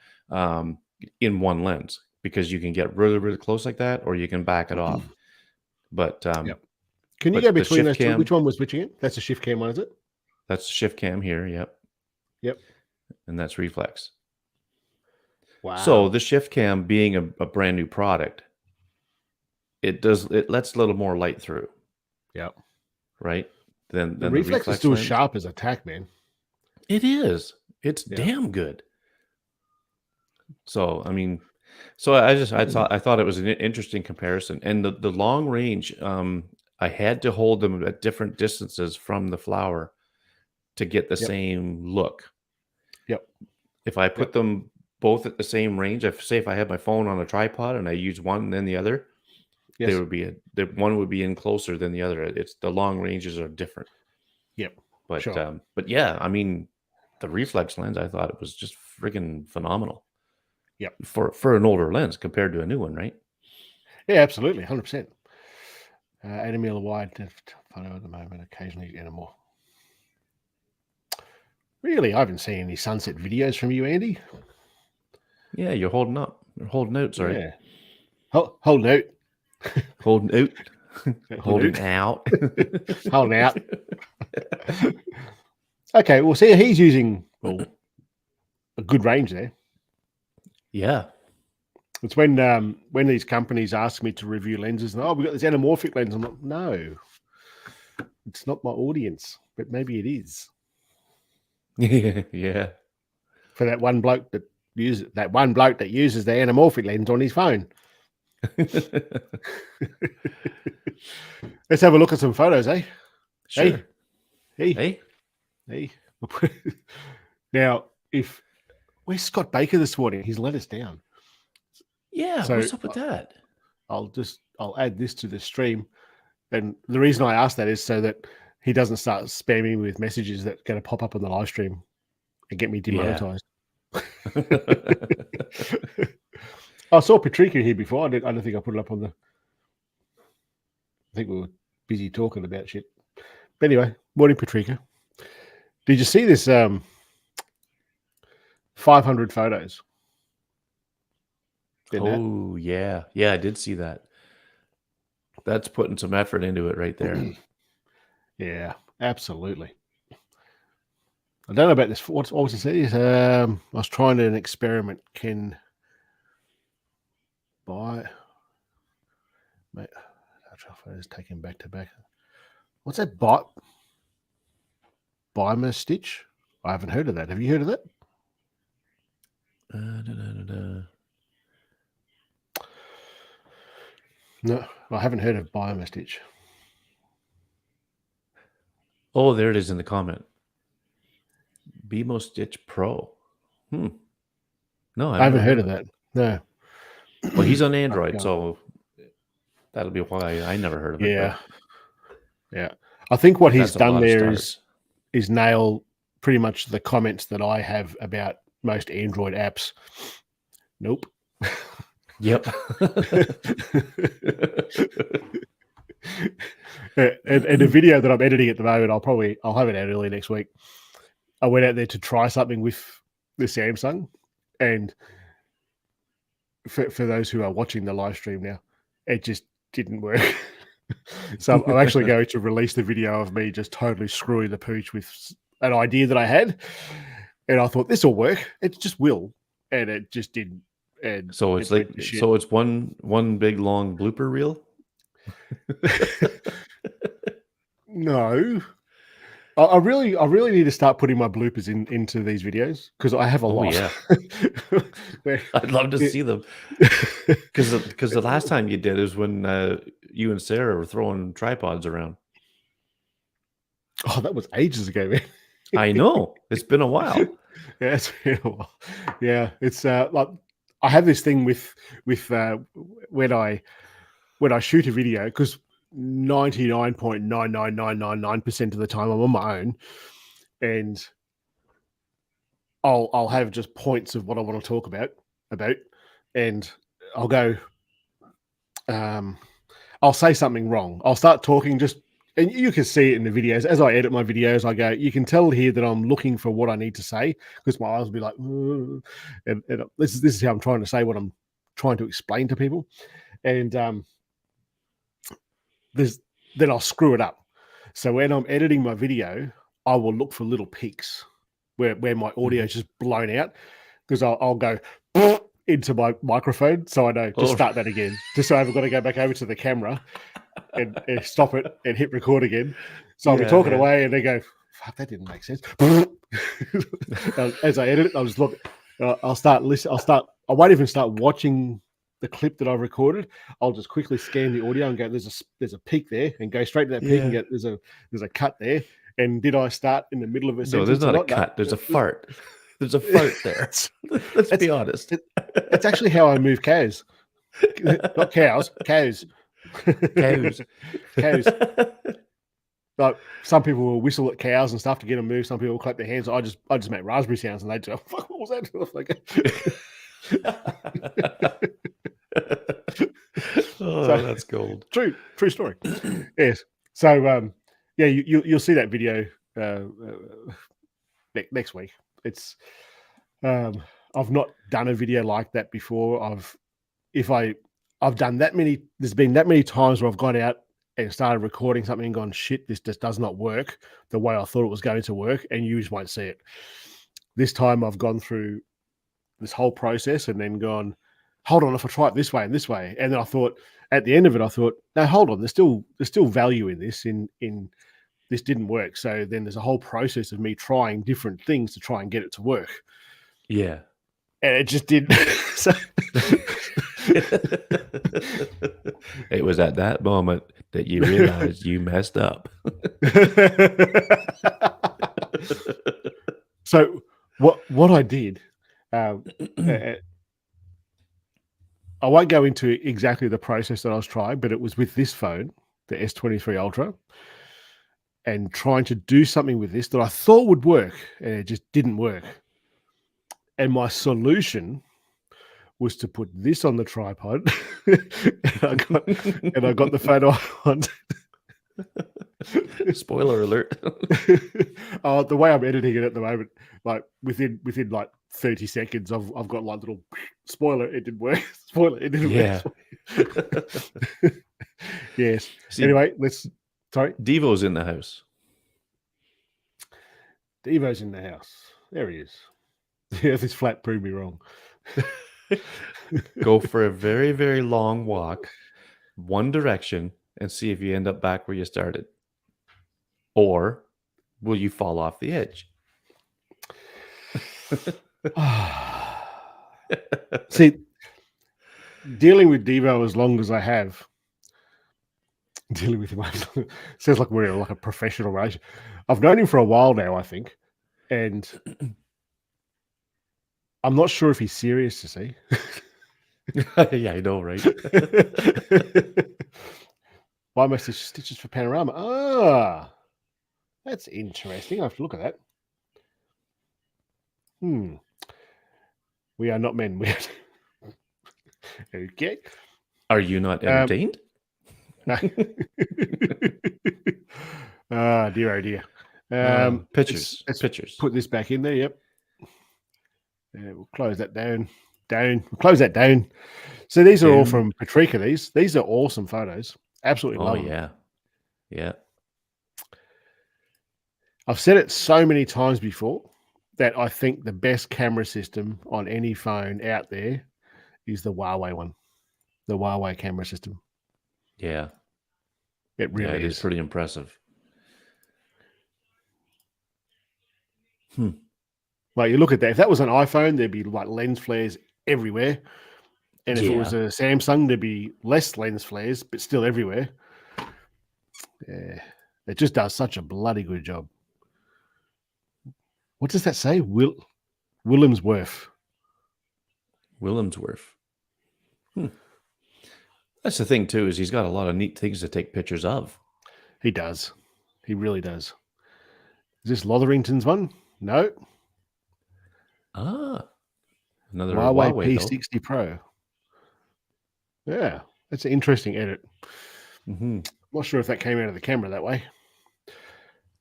in one lens, because you can get really, really close like that, or you can back it off. But can you go between those two? Which one was which again? That's a shift cam one, is it? That's shift cam here. Yep. And that's reflex. Wow. So the shift cam being a brand new product, it lets a little more light through. Yep. Right. Then the reflex is still as sharp as a tack, man. It is. It's damn good. So I mean, I thought it was an interesting comparison, and the long range. I had to hold them at different distances from the flower to get the same look. Yep. If I put them both at the same range, if I had my phone on a tripod and I use one and then the other, there would be one would be in closer than the other. It's the long ranges are different. Yep. But but yeah, I mean, the reflex lens, I thought it was just friggin' phenomenal. Yep. For an older lens compared to a new one, right? Yeah, absolutely, 100%. 80mm wide photo at the moment, occasionally animal. Really, I haven't seen any sunset videos from you, Andy. Yeah, you're holding up. You're holding out, sorry. Yeah. Holding out. Holding out. Holding out. Holding out. Okay, well, see, he's using a good range there. Yeah. It's when these companies ask me to review lenses, and we've got this anamorphic lens. I'm like, no, it's not my audience, but maybe it is. Yeah. For that one bloke that uses the anamorphic lens on his phone. Let's have a look at some photos, eh? Sure. Hey. Now, where's Scott Baker this morning? He's let us down. Yeah, so what's up with that? I'll add this to the stream. And the reason I asked that is so that he doesn't start spamming me with messages that are going to pop up on the live stream and get me demonetized. Yeah. I saw Patrica here before. I don't think I put it up on the... I think we were busy talking about shit. But anyway, morning, Patrica. Did you see this 500 photos? Oh, yeah. Yeah, I did see that. That's putting some effort into it right there. Yeah, absolutely. I don't know about this. What was it say? I was trying an experiment. Can buy... Mate, photos taken back to back. What's that? Bima Stitch? I haven't heard of that. Have you heard of that? No, I haven't heard of Bima Stitch. Oh, there it is in the comment. Bima Stitch Pro. No, I haven't heard of that. No. Well, he's on Android, so that'll be why I never heard of it. Yeah. Yeah. I think what he's done there is nail pretty much the comments that I have about most Android apps. Nope. Yep. and the video that I'm editing at the moment, I'll have it out early next week. I went out there to try something with the Samsung, and for those who are watching the live stream now, it just didn't work. So I'm actually going to release the video of me just totally screwing the pooch with an idea that I had, and I thought this will work. It just will, and it just didn't. And so it's it's one big long blooper reel. No, I really need to start putting my bloopers into these videos because I have a lot. Yeah. I'd love to see them because the last time you did is when you and Sarah were throwing tripods around. Oh, that was ages ago, man. I know, it's been a while. Yeah, it's been a while. Yeah, it's like I have this thing with when I shoot a video, because 99.99999% of the time I'm on my own, and I'll have just points of what I want to talk about, and I'll go, I'll say something wrong. I'll start talking and you can see it in the videos. As I edit my videos, I go, you can tell here that I'm looking for what I need to say, because my eyes will be like, and this is how I'm trying to say what I'm trying to explain to people. And then I'll screw it up. So when I'm editing my video, I will look for little peaks where my audio is just blown out, because I'll go into my microphone, so I know to start that again, just so I haven't got to go back over to the camera and stop it and hit record again. So I'll be talking away, and they go, "Fuck, that didn't make sense." As I edit it, I'll just look. I'll start listening. I won't even start watching the clip that I've recorded. I'll just quickly scan the audio and go, "There's a peak there," and go straight to that peak and go, "There's a cut there." And did I start in the middle of a sentence? No, there's not a cut. No. There's a fart. There's a fart there. Let's be honest. It's actually how I move cows. Not cows, cows. Cows. Like, some people will whistle at cows and stuff to get them moved. Some people will clap their hands. I just make raspberry sounds, and they just, "Fuck, what was that?" That's gold. True story. Yes. So you'll see that video next week. It's I've not done a video like that before. I've done that many. There's been that many times where I've gone out and started recording something and gone, "Shit, this just does not work the way I thought it was going to work," and you just won't see it. This time I've gone through this whole process and then gone, "Hold on, if I try it this way and this way," and then I thought at the end of it, "No, hold on, there's still value in this. In this didn't work." So then there's a whole process of me trying different things to try and get it to work. Yeah. And it just didn't. It was at that moment that you realized you messed up. So what I did, I won't go into exactly the process that I was trying, but it was with this phone, the S23 Ultra, and trying to do something with this that I thought would work, and it just didn't work. And my solution was to put this on the tripod, and I got the photo on. Spoiler alert. The way I'm editing it at the moment, like within like 30 seconds, I've got like little spoiler, it didn't work. Spoiler, it didn't work. Yes. See, anyway, sorry. Devo's in the house. Devo's in the house. There he is. Yeah, this flat proved me wrong. Go for a very, very long walk, one direction, and see if you end up back where you started. Or will you fall off the edge? See, dealing with Devo as long as I have, dealing with him sounds like we're in like a professional relationship. I've known him for a while now, I think, and I'm not sure if he's serious, to see. Yeah, I know, right? Why must have stitches for Panorama? Ah, that's interesting. I have to look at that. We are not men. Okay. Are you not entertained? No. Dear, oh dear. Pictures. Let's put this back in there. Yep. We'll close that down. We'll close that down. So these are all from Patrika. These are awesome photos. Absolutely love them. Yeah. Yeah. I've said it so many times before that I think the best camera system on any phone out there is the Huawei one. The Huawei camera system. Yeah. It really is pretty impressive. Like, you look at that. If that was an iPhone, there'd be like lens flares everywhere. And if it was a Samsung, there'd be less lens flares, but still everywhere. Yeah. It just does such a bloody good job. What does that say? Willemsworth. That's the thing too, is he's got a lot of neat things to take pictures of. He does. He really does. Is this Lotherington's one? No. Another Huawei P60 Pro. Yeah, that's an interesting edit. Not sure if that came out of the camera that way.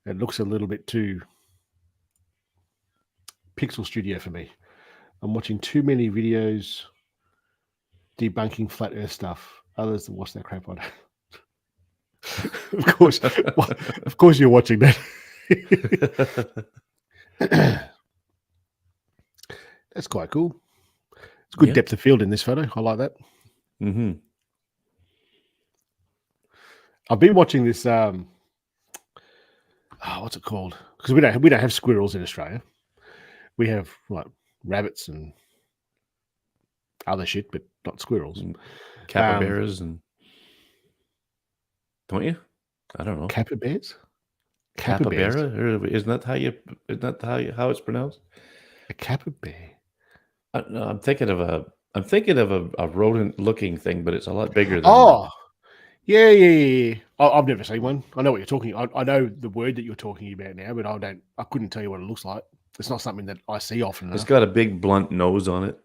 It looks a little bit too Pixel Studio for me. I'm watching too many videos debunking flat Earth stuff. Others that watch that crap on. Of course, you're watching that. That's quite cool. It's good depth of field in this photo. I like that. I've been watching this. What's it called? Because we don't have squirrels in Australia. We have like rabbits and other shit, but not squirrels. Capybaras and don't you? I don't know. Capybaras? Capybara? Isn't that how it's pronounced? A capybara. No, I'm thinking of a rodent-looking thing, but it's a lot bigger than. Oh, yeah. I've never seen one. I know what you're talking. I know the word that you're talking about now, but I couldn't tell you what it looks like. It's not something that I see often enough. It's got a big blunt nose on it.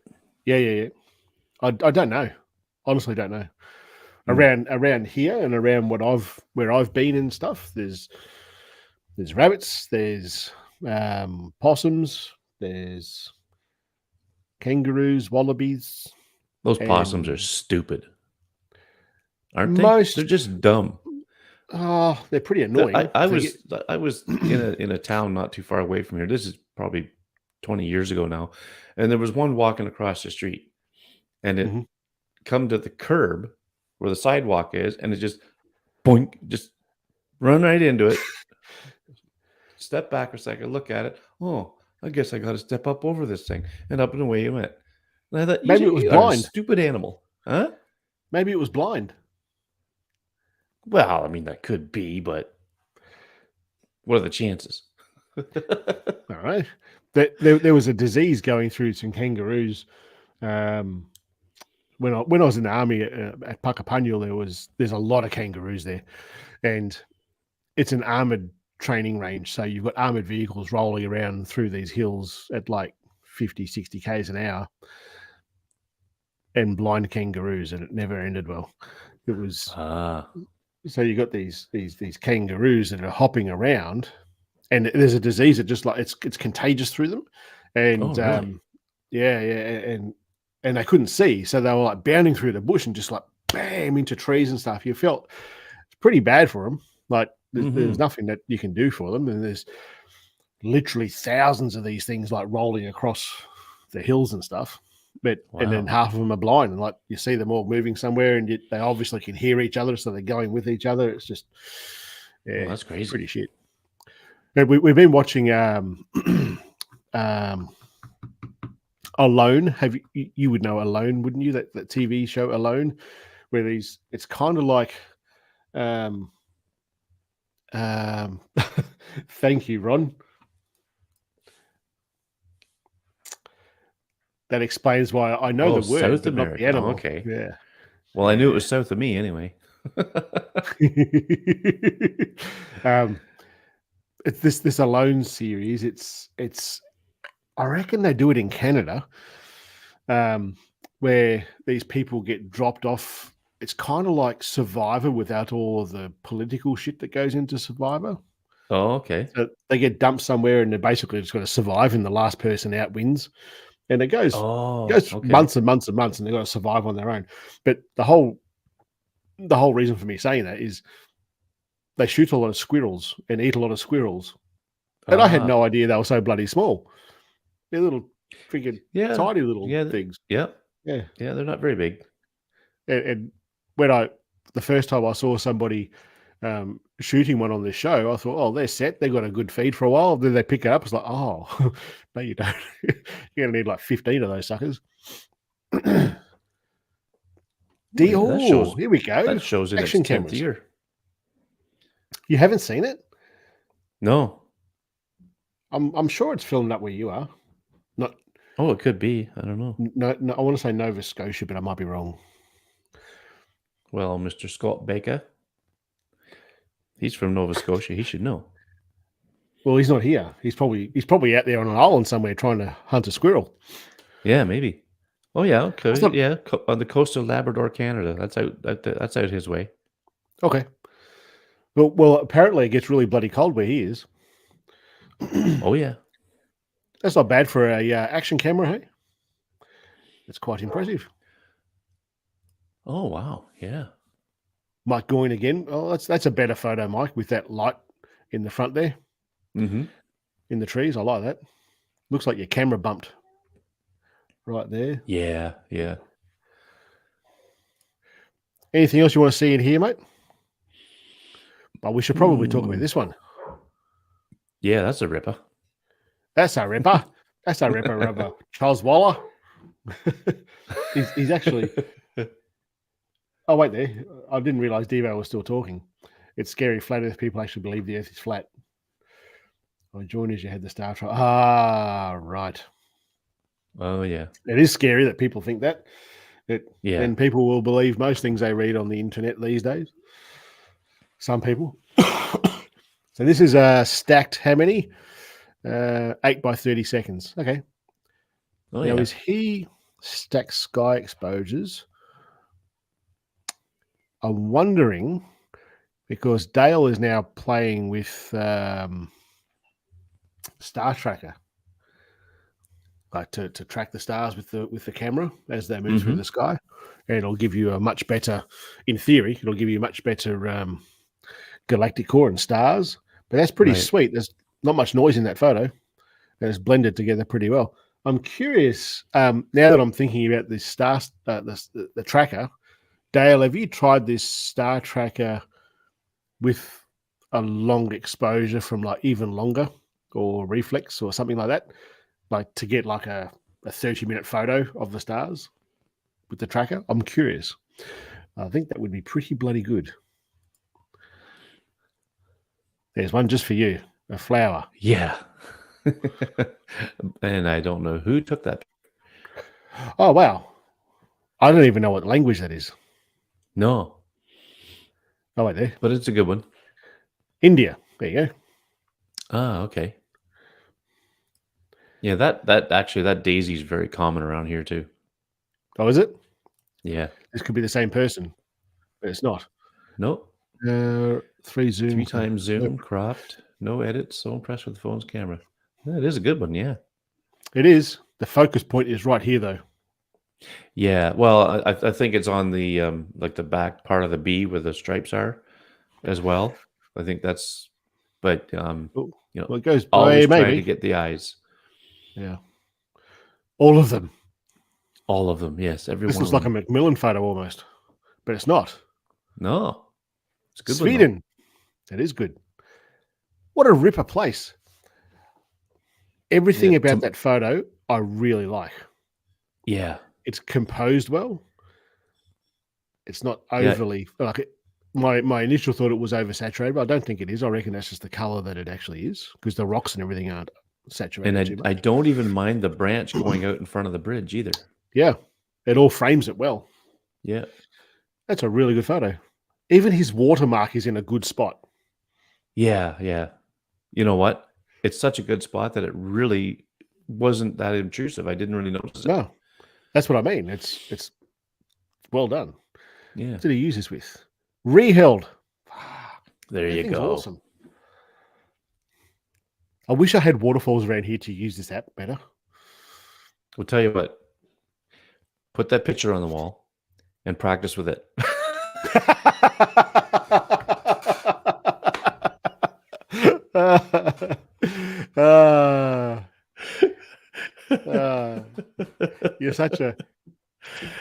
Yeah. I don't know. Honestly, don't know. Around here and around where I've been and stuff, there's rabbits, there's possums, there's kangaroos, wallabies. Those possums are stupid, aren't they? They're just dumb. Oh, they're pretty annoying. I was in a town not too far away from here. This is probably 20 years ago now, and there was one walking across the street, and it come to the curb where the sidewalk is, and it just boink, just run right into it. Step back a second, look at it. Oh, I guess I got to step up over this thing, and up and away you went. And I thought, maybe it was blind. Stupid animal. Huh? Maybe it was blind. Well, I mean, that could be, but what are the chances? All right. There was a disease going through some kangaroos. When I was in the army at Puckapunyal, there's a lot of kangaroos there, and it's an armored training range. So you've got armored vehicles rolling around through these hills at like 50, 60 k's an hour, and blind kangaroos, and it never ended well. It was so you got these kangaroos that are hopping around, and there's a disease that just like it's contagious through them, and really? and they couldn't see, so they were like bounding through the bush and just like bam into trees and stuff. You felt it's pretty bad for them. Like there's nothing that you can do for them, and there's literally thousands of these things like rolling across the hills and stuff. But and then half of them are blind, and like you see them all moving somewhere, and they obviously can hear each other, so they're going with each other. It's just That's crazy. Pretty shit. We've been watching Alone. You would know Alone, wouldn't you? That TV show Alone, where it's kind of like thank you, Ron. That explains why I know the word, South but America. not the animal. Okay. Yeah. Well, I knew it was south of me anyway. It's this Alone series. It's I reckon they do it in Canada, where these people get dropped off. It's kind of like Survivor without all of the political shit that goes into Survivor. Oh, okay. So they get dumped somewhere, and they're basically just got to survive, and the last person out wins. And it goes months and months and months, and they've got to survive on their own. But the whole reason for me saying that is they shoot a lot of squirrels and eat a lot of squirrels. And I had no idea they were so bloody small. They're little freaking tiny little things. Yeah. Yeah. Yeah, they're not very big. And when the first time I saw somebody shooting one on this show, I thought, oh, they're set. They got a good feed for a while. Then they pick it up. It's like, oh, no, you don't. You're going to need like 15 of those suckers. Here we go. That shows in Action its 10th year. You haven't seen it? No. I'm sure it's filmed up where you are. Not. Oh, it could be. I don't know. No, I want to say Nova Scotia, but I might be wrong. Well, Mr. Scott Baker, he's from Nova Scotia. He should know. Well, he's not here. He's probably out there on an island somewhere trying to hunt a squirrel. Yeah, maybe. Oh yeah, okay. Yeah, on the coast of Labrador, Canada. That's out his way. Okay. Well, apparently it gets really bloody cold where he is. Oh yeah. That's not bad for a action camera, hey? It's quite impressive. Oh wow, yeah. Mike Goyne again. Oh, that's a better photo, Mike, with that light in the front there. Mm-hmm. In the trees. I like that. Looks like your camera bumped right there. Yeah, yeah. Anything else you want to see in here, mate? But we should probably talk about this one. Yeah, that's a ripper. That's a ripper. That's a ripper of Charles Waller. he's actually... Oh, wait there. I didn't realize Devo was still talking. It's scary flat earth people actually believe the earth is flat. I joined as you had the star trial. Ah, right. Oh, yeah. It is scary that people think that. Yeah. And people will believe most things they read on the internet these days. Some people. So this is stacked how many? 8 by 30 seconds. Okay. Oh, now, is he stacked sky exposures? I'm wondering, because Dale is now playing with Star Tracker, like to track the stars with the camera as they move through the sky, and it'll give you a much better, in theory, it'll give you a much better galactic core and stars. But that's pretty sweet. There's not much noise in that photo, and it's blended together pretty well. I'm curious now that I'm thinking about this the tracker. Dale, have you tried this Star Tracker with a long exposure from like even longer or reflex or something like that? Like to get like a 30-minute photo of the stars? with the tracker? I'm curious. I think that would be pretty bloody good. There's one just for you, a flower. Yeah. And I don't know who took that. Oh, wow. I don't even know what language that is. No. Oh, wait there. But it's a good one. India. There you go. Ah, okay. Yeah, that daisy is very common around here too. Oh, is it? Yeah. This could be the same person, but it's not. Nope. 3 zoom. 3 times zoom, cropped, no edits. So impressed with the phone's camera. That is a good one, yeah. It is. The focus point is right here, though. Yeah, well, I think it's on the like the back part of the B where the stripes are, as well. I think that's, but Well, you know, it goes always by trying to maybe. get the eyes. Yeah. All of them. All of them, yes, every This one looks of like them. a Macmillan photo almost, but it's not. No, it's a good one though. Sweden. That is good. What a ripper place. Everything Yeah, about that photo I really like. Yeah. It's composed well. It's not Yeah. overly like it. My initial thought it was oversaturated, but I don't think it is. I reckon that's just the color that it actually is, because the rocks and everything aren't saturated too And much. I don't even mind the branch going out in front of the bridge either. Yeah, it all frames it well. Yeah. That's a really good photo. Even his watermark is in a good spot. Yeah, yeah. You know what? It's such a good spot that it really wasn't that intrusive. I didn't really notice it. No, that's what I mean. It's well done. Yeah. What did he use this with? Reheld. There That you thing's go. awesome. I wish I had waterfalls around here to use this app better. We'll tell you what. Put that picture on the wall and practice with it. You're such a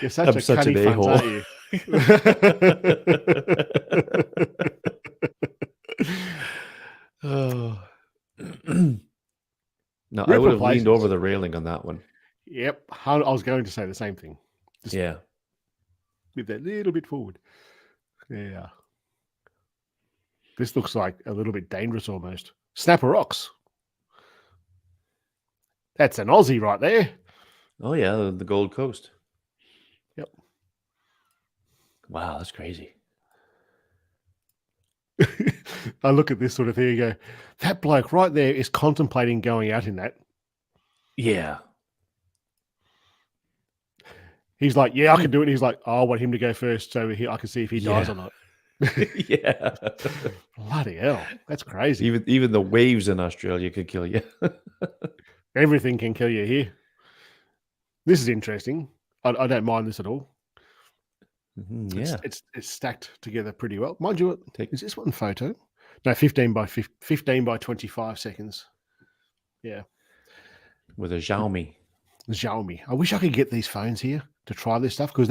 I'm such an cunny funt, a-hole. aren't you? Oh. No, I would have leaned over the railing on that one. Yep. I was going to say the same thing. Just Yeah. move that little bit forward. Yeah. This looks like a little bit dangerous almost. Snapper Rocks. That's an Aussie right there. Oh, yeah, the Gold Coast. Yep. Wow, that's crazy. I look at this sort of thing and go, that bloke right there is contemplating going out in that. Yeah. He's like, yeah, I can do it. And he's like, oh, I want him to go first so I can see if he dies or not. Yeah. Bloody hell. That's crazy. Even the waves in Australia could kill you. Everything can kill you here. This is interesting. I don't mind this at all. Yeah. It's stacked together pretty well. Mind you, is this one photo? No, 15 by 25 seconds. Yeah. With a Xiaomi. Xiaomi. I wish I could get these phones here to try this stuff, because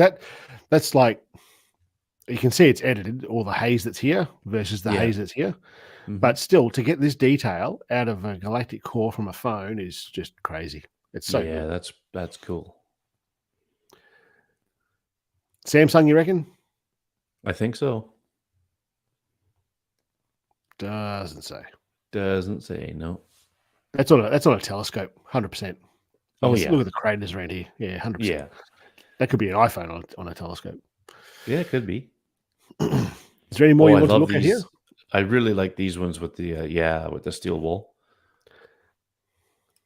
that's like, you can see it's edited, all the haze that's here versus the haze that's here. Mm-hmm. But still, to get this detail out of a galactic core from a phone is just crazy. It's so good. That's cool. Samsung, you reckon? I think so. Doesn't say. Doesn't say, no. That's on a telescope, 100%. Oh, yeah. Look at the craters around here. Yeah, 100%. Yeah. That could be an iPhone on a telescope. Yeah, it could be. Is there any more you want to look at here? I really like these ones with the with the steel wool.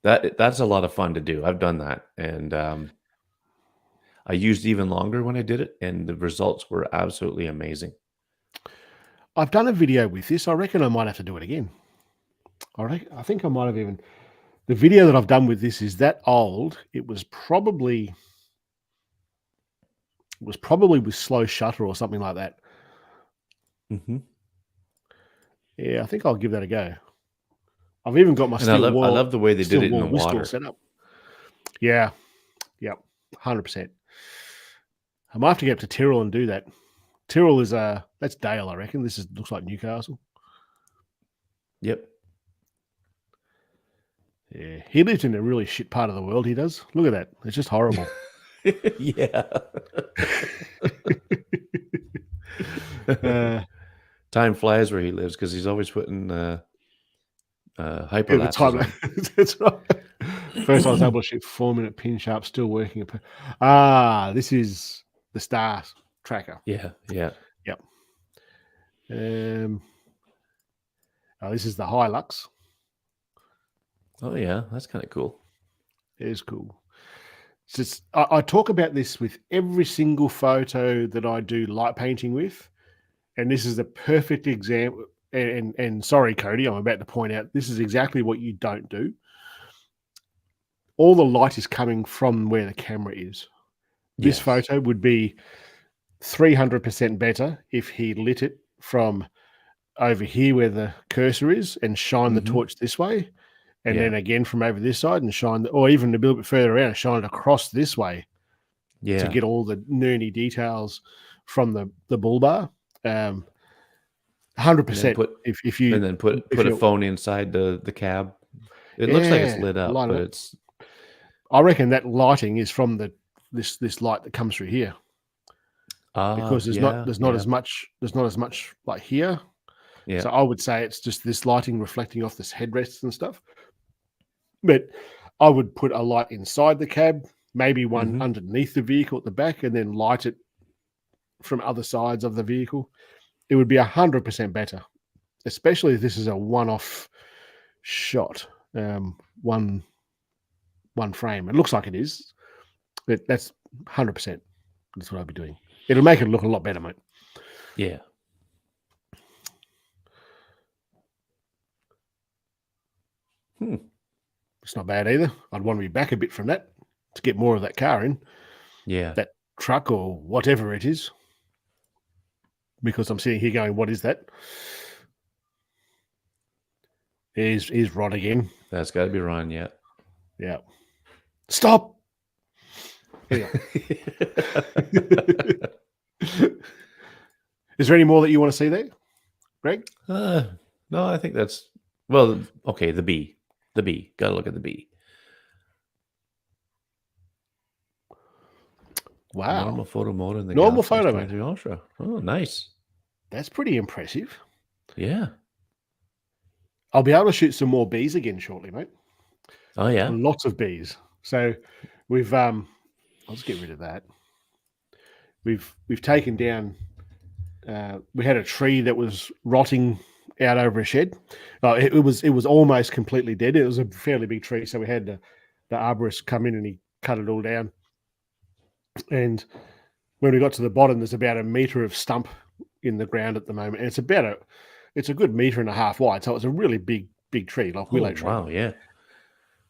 That's a lot of fun to do. I've done that, and I used even longer when I did it, and the results were absolutely amazing. I've done a video with this. I reckon I might have to do it again. I think I might have even. The video that I've done with this is that old. It was probably with slow shutter or something like that. Mm-hmm. Yeah, I think I'll give that a go. I've even got my steel wool. I love the way they did it in the water. Setup. Yeah. Yep. 100%. I might have to get up to Tyrrell and do that. Tyrrell is that's Dale, I reckon. This looks like Newcastle. Yep. Yeah, he lives in a really shit part of the world. He does. Look at that. It's just horrible. Yeah. Uh, Time flies where he lives because he's always putting the hyperlapses time. on. That's right. First, I was able to shoot 4-minute pin sharp, still working. This is the Star Tracker. Yeah, yeah. Yep. This is the Hilux. Oh, yeah, that's kind of cool. It is cool. It's just, I talk about this with every single photo that I do light painting with, and this is the perfect example. And sorry, Cody, I'm about to point out this is exactly what you don't do. All the light is coming from where the camera is. This photo would be 300% better if he lit it from over here where the cursor is and shine the torch this way, and then again from over this side and shine, or even a little bit further around, shine it across this way to get all the nerdy details from the bull bar. 100%. If you and then put a phone inside the cab, it looks like it's lit up, but it's. I reckon that lighting is from this light that comes through here, because there's not as much like here. Yeah. So I would say it's just this lighting reflecting off this headrests and stuff. But I would put a light inside the cab, maybe one underneath the vehicle at the back, and then light it from other sides of the vehicle. It would be 100% better, especially if this is a one-off shot, one frame. It looks like it is, but that's 100%. That's what I'd be doing. It'll make it look a lot better, mate. Yeah. It's not bad either. I'd want to be back a bit from that to get more of that car in. Yeah. That truck or whatever it is. Because I'm sitting here going, what is that? Here's Rod again. That's got to be Ron, yeah. Yeah. Stop! Is there any more that you want to see there, Greg? No, I think that's... Well, okay, the B. The B. Got to look at the B. Wow. Normal photo mode in the normal photo mode. Ultra. Oh, nice. That's pretty impressive. Yeah. I'll be able to shoot some more bees again shortly, mate. Oh, yeah. Lots of bees. So we've I'll just get rid of that. We've taken down we had a tree that was rotting out over a shed. It was almost completely dead. It was a fairly big tree, so we had the arborist come in and he cut it all down. And when we got to the bottom, there's about a meter of stump in the ground at the moment, and it's a good 1.5 meters wide. So it's a really big tree, like willow tree. Wow, yeah.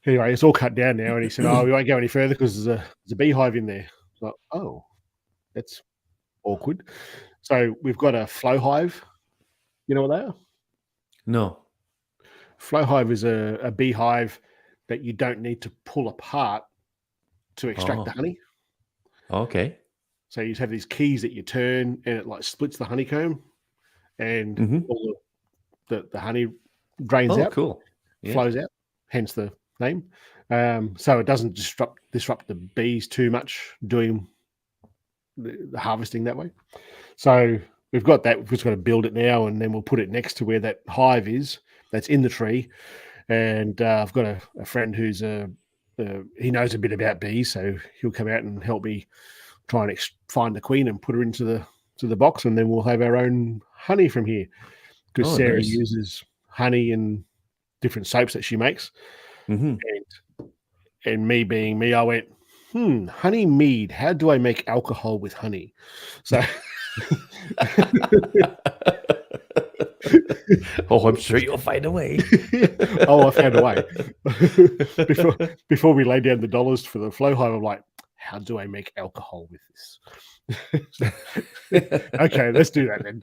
Anyway, it's all cut down now, and he said, "Oh, we won't go any further because there's a beehive in there." So, oh, that's awkward. So we've got a flow hive. You know what they are? No. Flow hive is a beehive that you don't need to pull apart to extract the honey. Okay. So you just have these keys that you turn, and it like splits the honeycomb, and all the honey drains out. Cool. Yeah. Flows out. Hence the name. So it doesn't disrupt the bees too much doing the harvesting that way. So we've got that. We've just got to build it now, and then we'll put it next to where that hive is. That's in the tree. And I've got a friend who's he knows a bit about bees, so he'll come out and help me try and find the queen and put her into the box, and then we'll have our own honey from here. Because Sarah uses honey in different soaps that she makes. And me being me, I went, honey mead. How do I make alcohol with honey? So oh, I'm sure you'll find a way. Oh, I found a way. before we lay down the dollars for the flow hive, I'm like, how do I make alcohol with this? Okay, let's do that then.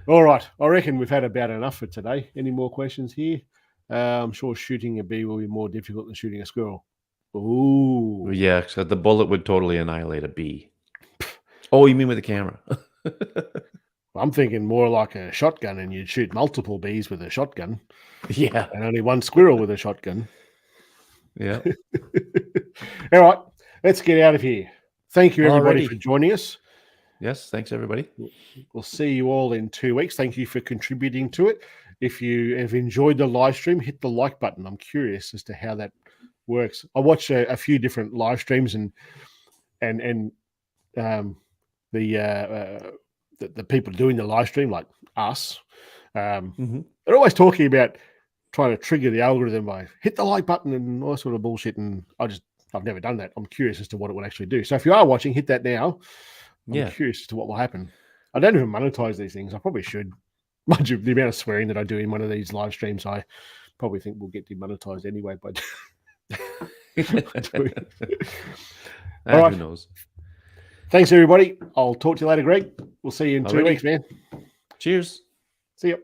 All right. I reckon we've had about enough for today. Any more questions here? I'm sure shooting a bee will be more difficult than shooting a squirrel. Ooh. Yeah, so the bullet would totally annihilate a bee. Oh, you mean with the camera? I'm thinking more like a shotgun, and you'd shoot multiple bees with a shotgun. Yeah. And only one squirrel with a shotgun. Yeah. All right, let's get out of here. Thank you, everybody, for joining us. Yes, thanks, everybody. We'll see you all in 2 weeks. Thank you for contributing to it. If you have enjoyed the live stream, hit the like button. I'm curious as to how that works. I watch a few different live streams and the people doing the live stream, like us, they're always talking about trying to trigger the algorithm by hit the like button and all sort of bullshit. And I've never done that. I'm curious as to what it would actually do. So if you are watching, hit that now. I'm curious as to what will happen. I don't even monetize these things. I probably should. Mind you, the amount of swearing that I do in one of these live streams, I probably think we'll get demonetized anyway. But all right. Who knows? Thanks, everybody. I'll talk to you later, Greg. We'll see you in 2 weeks, man. Cheers. See you.